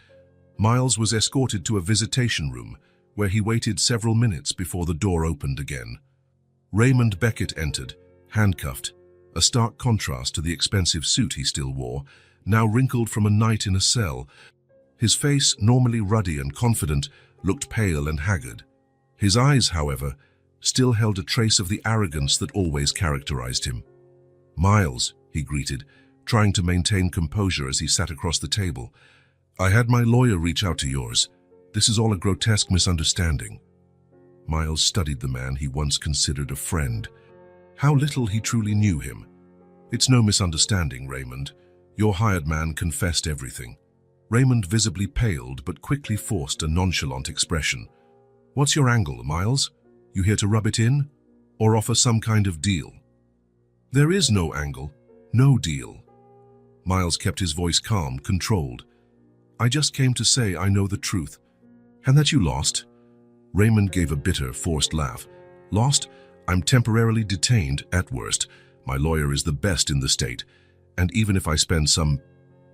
Miles was escorted to a visitation room, where he waited several minutes before the door opened again. Raymond Beckett entered, handcuffed, a stark contrast to the expensive suit he still wore, now wrinkled from a night in a cell. His face, normally ruddy and confident, looked pale and haggard. His eyes, however, still held a trace of the arrogance that always characterized him. "Miles," he greeted, trying to maintain composure as he sat across the table. "I had my lawyer reach out to yours. This is all a grotesque misunderstanding." Miles studied the man he once considered a friend. How little he truly knew him. "It's no misunderstanding, Raymond. Your hired man confessed everything." Raymond visibly paled but quickly forced a nonchalant expression. "What's your angle, Miles? You here to rub it in? Or offer some kind of deal?" "There is no angle, no deal." Miles kept his voice calm, controlled. "I just came to say I know the truth." "And that you lost?" Raymond gave a bitter, forced laugh. "Lost? I'm temporarily detained, at worst. My lawyer is the best in the state. And even if I spend some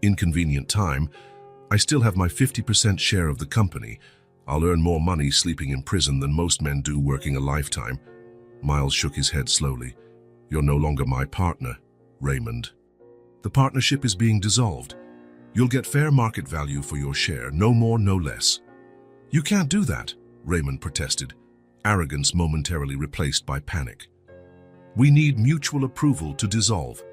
inconvenient time, I still have my 50% share of the company. I'll earn more money sleeping in prison than most men do working a lifetime." Miles shook his head slowly. "You're no longer my partner, Raymond. The partnership is being dissolved. You'll get fair market value for your share, no more, no less." "You can't do that," Raymond protested, arrogance momentarily replaced by panic. "We need mutual approval to dissolve."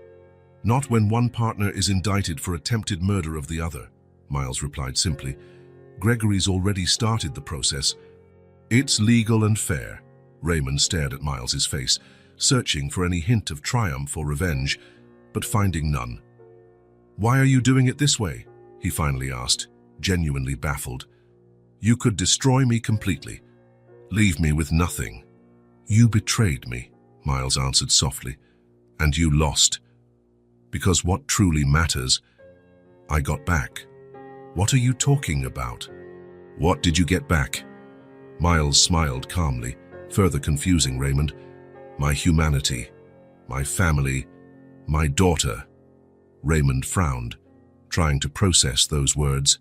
"Not when one partner is indicted for attempted murder of the other," Miles replied simply. "Gregory's already started the process." "It's legal and fair." Raymond stared at Miles's face, searching for any hint of triumph or revenge, but finding none. "Why are you doing it this way?" he finally asked, genuinely baffled. "You could destroy me completely. Leave me with nothing." "You betrayed me," Miles answered softly, "and you lost. Because what truly matters, I got back." "What are you talking about?" "What did you get back?" Miles smiled calmly, further confusing Raymond. "My humanity, my family, my daughter." Raymond frowned, trying to process those words.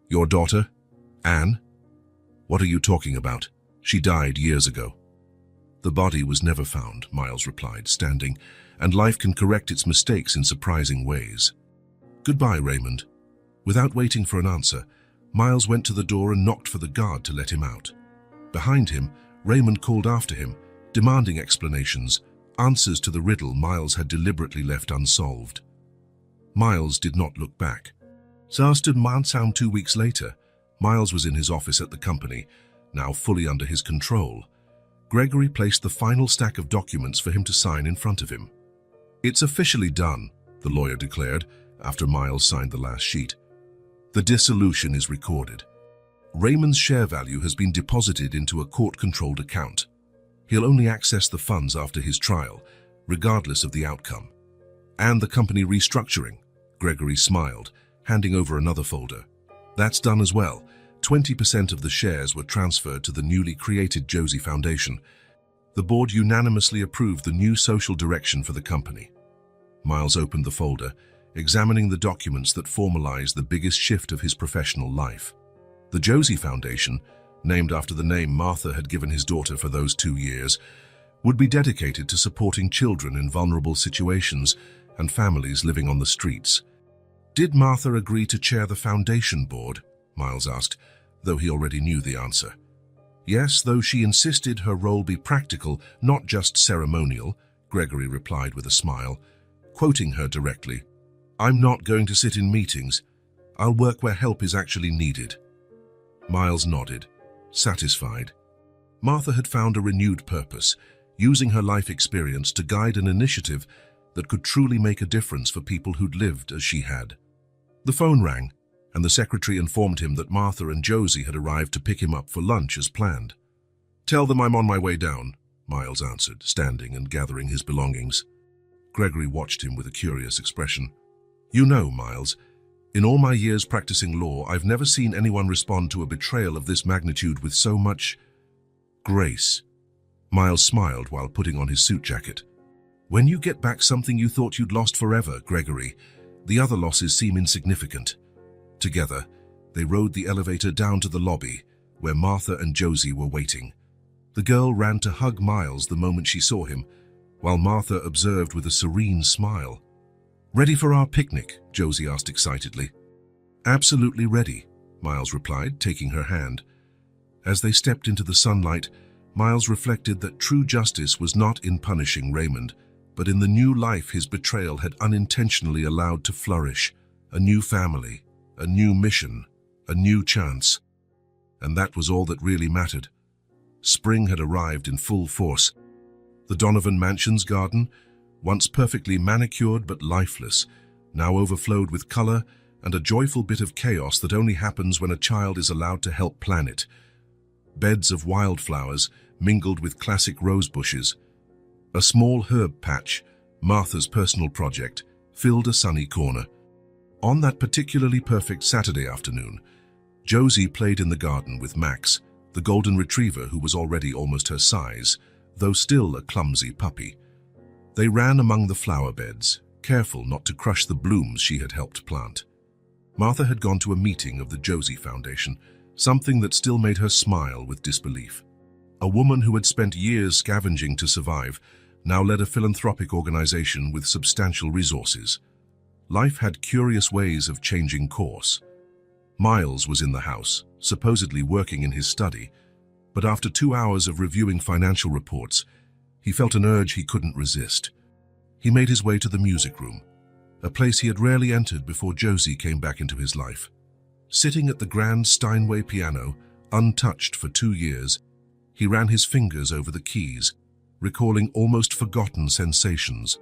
"Your daughter? Anne? What are you talking about? She died years ago." "The body was never found," Miles replied, standing, "and life can correct its mistakes in surprising ways." "Goodbye, Raymond." Without waiting for an answer, Miles went to the door and knocked for the guard to let him out. Behind him, Raymond called after him, demanding explanations, answers to the riddle Miles had deliberately left unsolved. Miles did not look back. So stood Mansound 2 weeks later. Miles was in his office at the company, now fully under his control. Gregory placed the final stack of documents for him to sign in front of him. "It's officially done," the lawyer declared after Miles signed the last sheet. "The dissolution is recorded. Raymond's share value has been deposited into a court-controlled account. He'll only access the funds after his trial, regardless of the outcome. And the company restructuring," Gregory smiled, handing over another folder. "That's done as well. 20% of the shares were transferred to the newly created Josie Foundation. The board unanimously approved the new social direction for the company." Miles opened the folder, examining the documents that formalized the biggest shift of his professional life. The Josie Foundation, named after the name Martha had given his daughter for those 2 years, would be dedicated to supporting children in vulnerable situations and families living on the streets. "Did Martha agree to chair the foundation board?" Miles asked, though he already knew the answer. "Yes, though she insisted her role be practical, not just ceremonial," Gregory replied with a smile, quoting her directly. "I'm not going to sit in meetings. I'll work where help is actually needed." Miles nodded, satisfied. Martha had found a renewed purpose, using her life experience to guide an initiative that could truly make a difference for people who'd lived as she had. The phone rang, and the secretary informed him that Martha and Josie had arrived to pick him up for lunch as planned. "Tell them I'm on my way down," Miles answered, standing and gathering his belongings. Gregory watched him with a curious expression. "You know, Miles, in all my years practicing law, I've never seen anyone respond to a betrayal of this magnitude with so much grace." Miles smiled while putting on his suit jacket. "When you get back something you thought you'd lost forever, Gregory, the other losses seem insignificant." Together, they rode the elevator down to the lobby, where Martha and Josie were waiting. The girl ran to hug Miles the moment she saw him, while Martha observed with a serene smile. "Ready for our picnic?" Josie asked excitedly. "Absolutely ready," Miles replied, taking her hand. As they stepped into the sunlight, Miles reflected that true justice was not in punishing Raymond, but in the new life his betrayal had unintentionally allowed to flourish, a new family, a new mission, a new chance. And that was all that really mattered. Spring had arrived in full force. The Donovan Mansion's garden, once perfectly manicured but lifeless, now overflowed with color and a joyful bit of chaos that only happens when a child is allowed to help plan it. Beds of wildflowers mingled with classic rose bushes. A small herb patch, Martha's personal project, filled a sunny corner. On that particularly perfect Saturday afternoon, Josie played in the garden with Max, the golden retriever who was already almost her size, though still a clumsy puppy. They ran among the flower beds, careful not to crush the blooms she had helped plant. Martha had gone to a meeting of the Josie Foundation, something that still made her smile with disbelief. A woman who had spent years scavenging to survive now led a philanthropic organization with substantial resources. Life had curious ways of changing course. Miles was in the house, supposedly working in his study, but after 2 hours of reviewing financial reports, he felt an urge he couldn't resist. He made his way to the music room, a place he had rarely entered before Josie came back into his life. Sitting at the grand Steinway piano, untouched for 2 years, he ran his fingers over the keys, recalling almost forgotten sensations.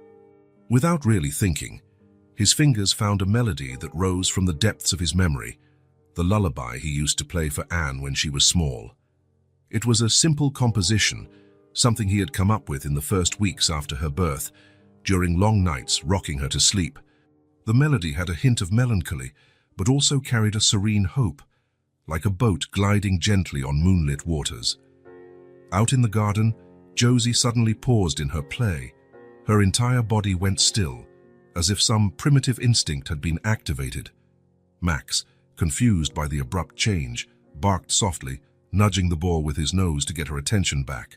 Without really thinking, his fingers found a melody that rose from the depths of his memory, the lullaby he used to play for Anne when she was small. It was a simple composition, something he had come up with in the first weeks after her birth, during long nights rocking her to sleep. The melody had a hint of melancholy, but also carried a serene hope, like a boat gliding gently on moonlit waters. Out in the garden, Josie suddenly paused in her play. Her entire body went still, as if some primitive instinct had been activated. Max, confused by the abrupt change, barked softly, nudging the ball with his nose to get her attention back.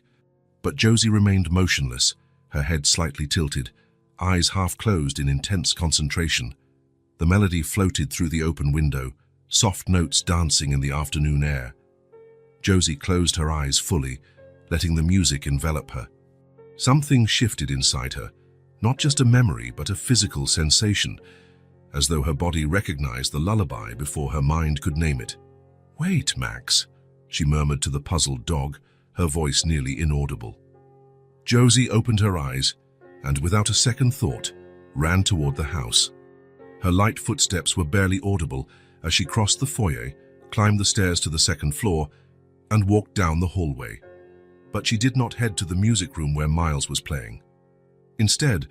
But Josie remained motionless, her head slightly tilted, eyes half closed in intense concentration. The melody floated through the open window, soft notes dancing in the afternoon air. Josie closed her eyes fully, letting the music envelop her. Something shifted inside her, not just a memory but a physical sensation, as though her body recognized the lullaby before her mind could name it. "Wait, Max," she murmured to the puzzled dog, her voice nearly inaudible. Josie opened her eyes and, without a second thought, ran toward the house. Her light footsteps were barely audible as she crossed the foyer, climbed the stairs to the second floor, and walked down the hallway. But she did not head to the music room where Miles was playing. Instead,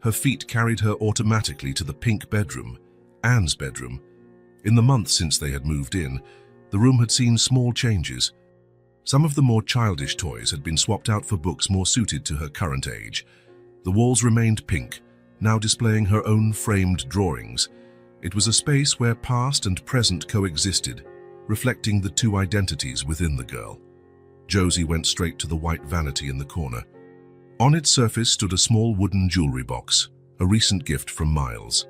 her feet carried her automatically to the pink bedroom, Anne's bedroom. In the months since they had moved in, the room had seen small changes. Some of the more childish toys had been swapped out for books more suited to her current age. The walls remained pink, now displaying her own framed drawings. It was a space where past and present coexisted, reflecting the two identities within the girl. Josie went straight to the white vanity in the corner. On its surface stood a small wooden jewelry box, a recent gift from Miles.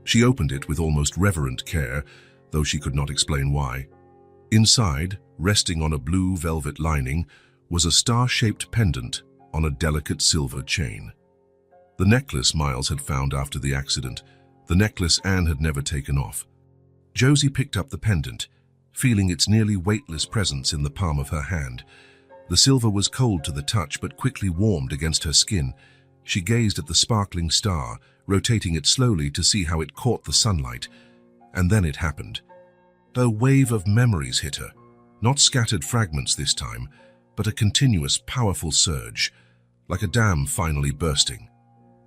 She opened it with almost reverent care, though she could not explain why. Inside, resting on a blue velvet lining, was a star-shaped pendant on a delicate silver chain. The necklace Miles had found after the accident, the necklace Anne had never taken off. Josie picked up the pendant, feeling its nearly weightless presence in the palm of her hand. The silver was cold to the touch but quickly warmed against her skin. She gazed at the sparkling star, rotating it slowly to see how it caught the sunlight. And then it happened. A wave of memories hit her, not scattered fragments this time, but a continuous, powerful surge, like a dam finally bursting.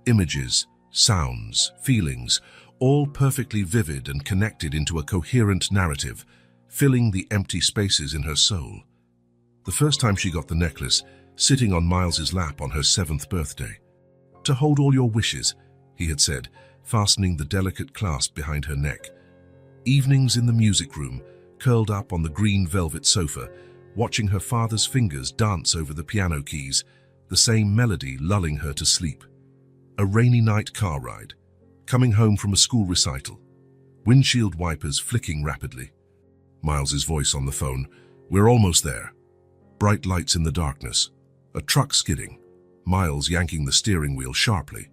Images, sounds, feelings, all perfectly vivid and connected into a coherent narrative, filling the empty spaces in her soul. The first time she got the necklace, sitting on Miles's lap on her 7th birthday. "To hold all your wishes," he had said, fastening the delicate clasp behind her neck. Evenings in the music room, curled up on the green velvet sofa, watching her father's fingers dance over the piano keys, the same melody lulling her to sleep. A rainy night car ride, coming home from a school recital, windshield wipers flicking rapidly. Miles's voice on the phone, "We're almost there." Bright lights in the darkness, a truck skidding, Miles yanking the steering wheel sharply,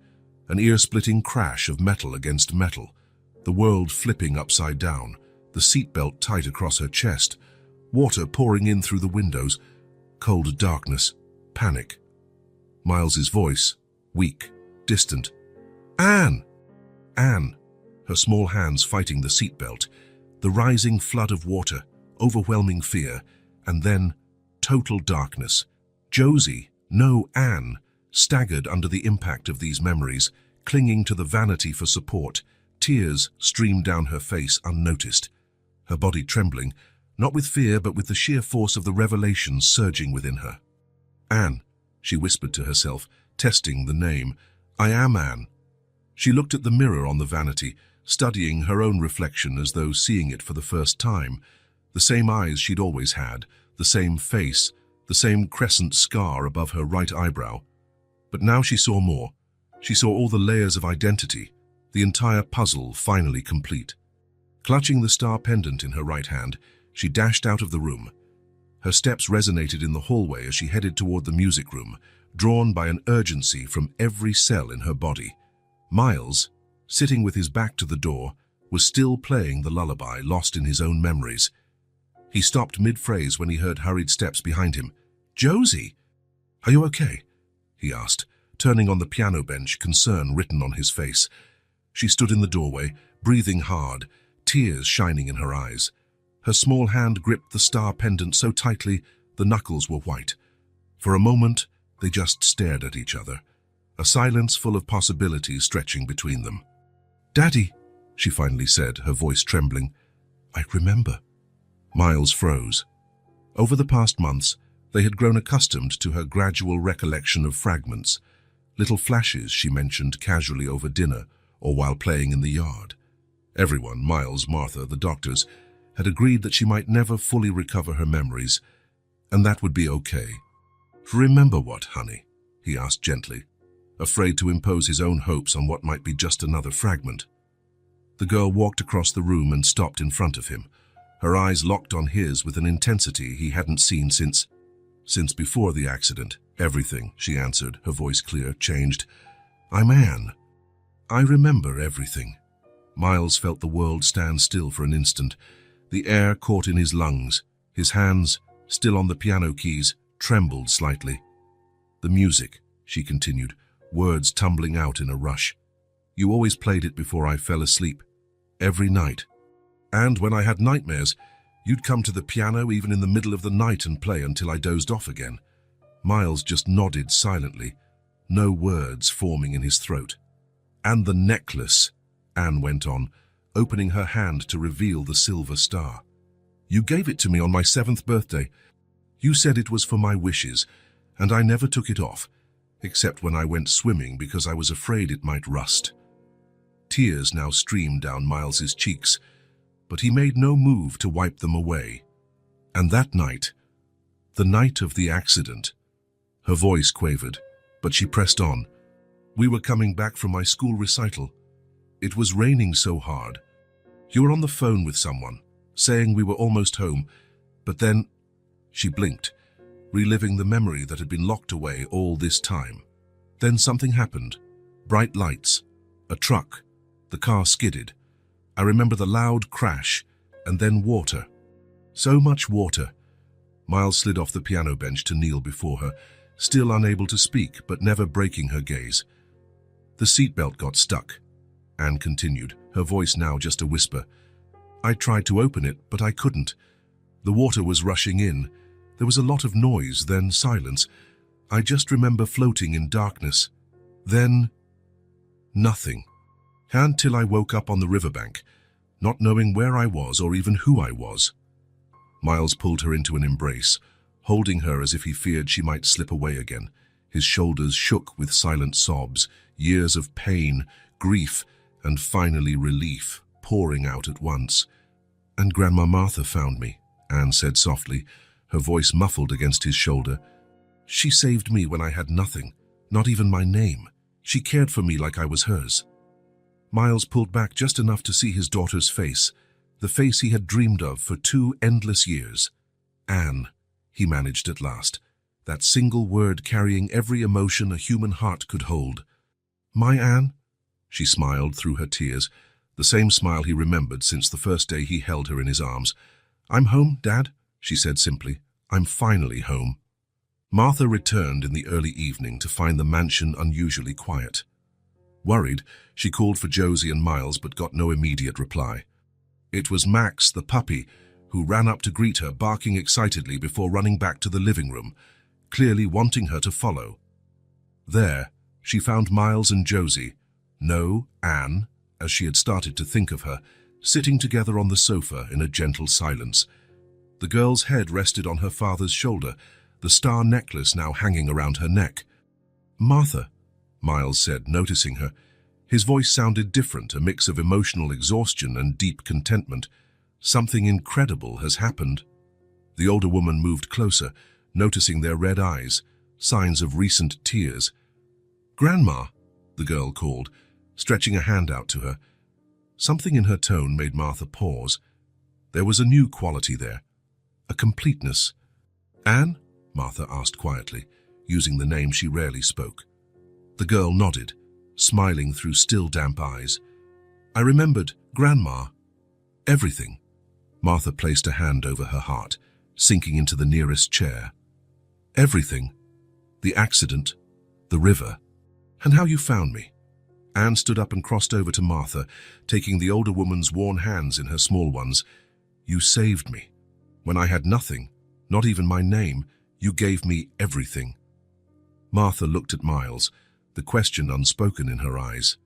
an ear-splitting crash of metal against metal, the world flipping upside down, the seatbelt tight across her chest, water pouring in through the windows, cold darkness, panic. Miles's voice, weak, distant. "Anne!" Anne, her small hands fighting the seatbelt, the rising flood of water, overwhelming fear, and then total darkness. Josie, no Anne, staggered under the impact of these memories, clinging to the vanity for support. Tears streamed down her face unnoticed, her body trembling, not with fear but with the sheer force of the revelation surging within her. "Anne," she whispered to herself, testing the name. "I am Anne." She looked at the mirror on the vanity, studying her own reflection as though seeing it for the first time. The same eyes she'd always had, the same face, the same crescent scar above her right eyebrow. But now she saw more. She saw all the layers of identity, the entire puzzle finally complete. Clutching the star pendant in her right hand, she dashed out of the room. Her steps resonated in the hallway as she headed toward the music room, drawn by an urgency from every cell in her body. Miles, sitting with his back to the door, was still playing the lullaby, lost in his own memories. He stopped mid-phrase when he heard hurried steps behind him. "Josie! Are you okay?" he asked, turning on the piano bench, concern written on his face. She stood in the doorway, breathing hard, tears shining in her eyes. Her small hand gripped the star pendant so tightly the knuckles were white. For a moment, they just stared at each other, a silence full of possibilities stretching between them. "Daddy," she finally said, her voice trembling. "I remember." Miles froze. Over the past months, they had grown accustomed to her gradual recollection of fragments, little flashes she mentioned casually over dinner or while playing in the yard. Everyone, Miles, Martha, the doctors, had agreed that she might never fully recover her memories, and that would be okay. "Remember what, honey?" he asked gently, afraid to impose his own hopes on what might be just another fragment. The girl walked across the room and stopped in front of him, her eyes locked on his with an intensity he hadn't seen since before the accident. Everything, she answered, her voice clear, changed. I'm Anne. I remember everything. Miles felt the world stand still for an instant. The air caught in his lungs. His hands, still on the piano keys, trembled slightly. The music, she continued, words tumbling out in a rush. You always played it before I fell asleep. Every night. And when I had nightmares, you'd come to the piano even in the middle of the night and play until I dozed off again. Miles just nodded silently, no words forming in his throat. And the necklace, Anne went on, opening her hand to reveal the silver star. You gave it to me on my 7th birthday. You said it was for my wishes, and I never took it off, except when I went swimming because I was afraid it might rust. Tears now streamed down Miles's cheeks, but he made no move to wipe them away. And that night, the night of the accident, her voice quavered, but she pressed on. We were coming back from my school recital. It was raining so hard. You were on the phone with someone, saying we were almost home, but then she blinked, reliving the memory that had been locked away all this time. Then something happened. Bright lights, a truck, the car skidded. I remember the loud crash, and then water. So much water. Miles slid off the piano bench to kneel before her, still unable to speak, but never breaking her gaze. The seatbelt got stuck. Anne continued, her voice now just a whisper. I tried to open it, but I couldn't. The water was rushing in. There was a lot of noise, then silence. I just remember floating in darkness. Then nothing. Until I woke up on the riverbank, not knowing where I was or even who I was. Miles pulled her into an embrace, holding her as if he feared she might slip away again. His shoulders shook with silent sobs, years of pain, grief, and finally relief pouring out at once. And Grandma Martha found me, Anne said softly, her voice muffled against his shoulder. She saved me when I had nothing, not even my name. She cared for me like I was hers. Miles pulled back just enough to see his daughter's face, the face he had dreamed of for 2 endless years. Anne, he managed at last, that single word carrying every emotion a human heart could hold. My Anne? She smiled through her tears, the same smile he remembered since the first day he held her in his arms. I'm home, Dad, she said simply. I'm finally home. Martha returned in the early evening to find the mansion unusually quiet. Worried, she called for Josie and Miles but got no immediate reply. It was Max, the puppy, who ran up to greet her, barking excitedly before running back to the living room, clearly wanting her to follow. There, she found Miles and Josie, no, Anne, as she had started to think of her, sitting together on the sofa in a gentle silence. The girl's head rested on her father's shoulder, the star necklace now hanging around her neck. Martha, Miles said, noticing her. His voice sounded different, a mix of emotional exhaustion and deep contentment. Something incredible has happened. The older woman moved closer, noticing their red eyes, signs of recent tears. Grandma, the girl called, stretching a hand out to her. Something in her tone made Martha pause. There was a new quality there, a completeness. Anne? Martha asked quietly, using the name she rarely spoke. The girl nodded, smiling through still damp eyes. I remembered, Grandma. Everything. Martha placed a hand over her heart, sinking into the nearest chair. Everything. The accident, the river, and how you found me. Anne stood up and crossed over to Martha, taking the older woman's worn hands in her small ones. You saved me. When I had nothing, not even my name, you gave me everything. Martha looked at Miles, the question unspoken in her eyes.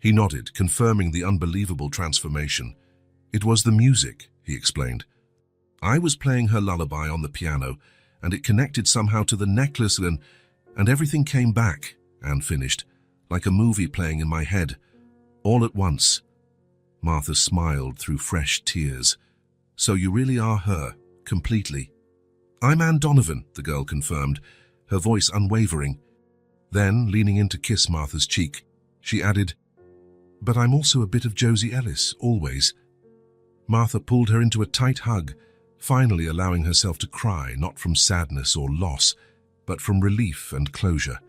He nodded, confirming the unbelievable transformation. It was the music, he explained. I was playing her lullaby on the piano, and it connected somehow to the necklace and everything came back, Anne finished, like a movie playing in my head, all at once. Martha smiled through fresh tears. So you really are her, completely. I'm Anne Donovan, the girl confirmed, her voice unwavering. Then, leaning in to kiss Martha's cheek, she added, But I'm also a bit of Josie Ellis, always. Martha pulled her into a tight hug, finally allowing herself to cry, not from sadness or loss, but from relief and closure.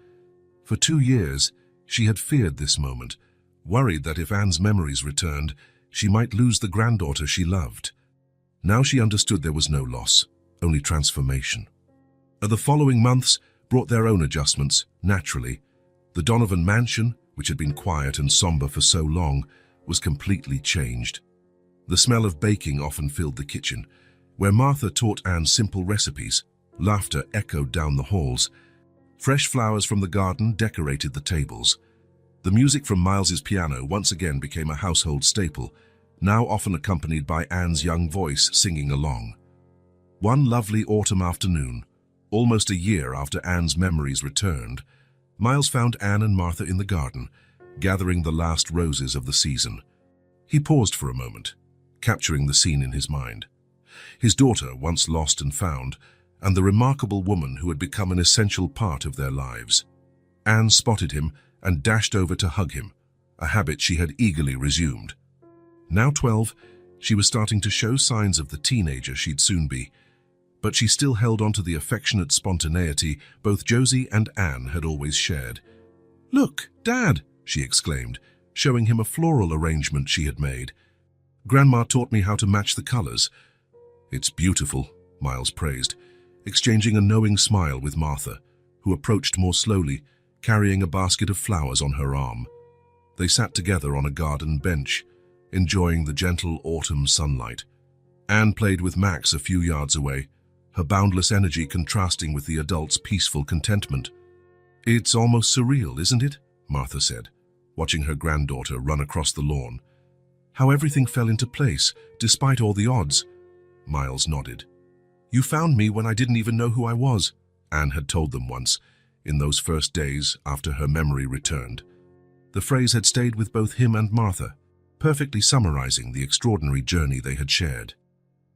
For 2 years, she had feared this moment, worried that if Anne's memories returned, she might lose the granddaughter she loved. Now she understood there was no loss, only transformation. The following months brought their own adjustments, naturally. The Donovan mansion, which had been quiet and somber for so long, was completely changed. The smell of baking often filled the kitchen, where Martha taught Anne simple recipes. Laughter echoed down the halls. Fresh flowers from the garden decorated the tables. The music from Miles's piano once again became a household staple, now often accompanied by Anne's young voice singing along. One lovely autumn afternoon, almost a year after Anne's memories returned, Miles found Anne and Martha in the garden, gathering the last roses of the season. He paused for a moment, capturing the scene in his mind. His daughter, once lost and found, and the remarkable woman who had become an essential part of their lives. Anne spotted him and dashed over to hug him, a habit she had eagerly resumed. Now 12, she was starting to show signs of the teenager she'd soon be, but she still held on to the affectionate spontaneity both Josie and Anne had always shared. "Look, Dad!" she exclaimed, showing him a floral arrangement she had made. "Grandma taught me how to match the colors." "It's beautiful," Miles praised, exchanging a knowing smile with Martha, who approached more slowly, carrying a basket of flowers on her arm. They sat together on a garden bench, enjoying the gentle autumn sunlight. Anne played with Max a few yards away, her boundless energy contrasting with the adult's peaceful contentment. "It's almost surreal, isn't it?" Martha said, watching her granddaughter run across the lawn. "How everything fell into place, despite all the odds." Miles nodded. "You found me when I didn't even know who I was," Anne had told them once, in those first days after her memory returned. The phrase had stayed with both him and Martha, perfectly summarizing the extraordinary journey they had shared.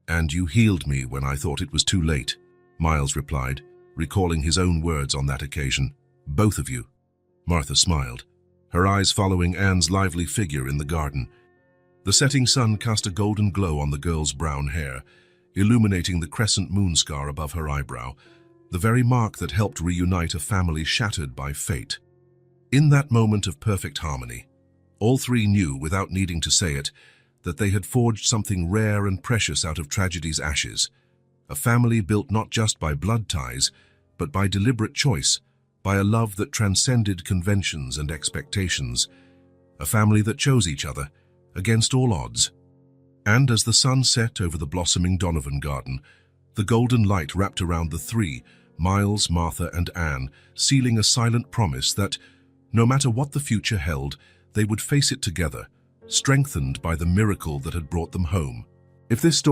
"And you healed me when I thought it was too late," Miles replied, recalling his own words on that occasion. "Both of you." Martha smiled, her eyes following Anne's lively figure in the garden. The setting sun cast a golden glow on the girl's brown hair, illuminating the crescent moon scar above her eyebrow, the very mark that helped reunite a family shattered by fate. In that moment of perfect harmony, all three knew, without needing to say it, that they had forged something rare and precious out of tragedy's ashes. A family built not just by blood ties, but by deliberate choice, by a love that transcended conventions and expectations. A family that chose each other, against all odds. And as the sun set over the blossoming Donovan garden, the golden light wrapped around the three, Miles, Martha, and Anne, sealing a silent promise that, no matter what the future held, they would face it together, strengthened by the miracle that had brought them home. If this story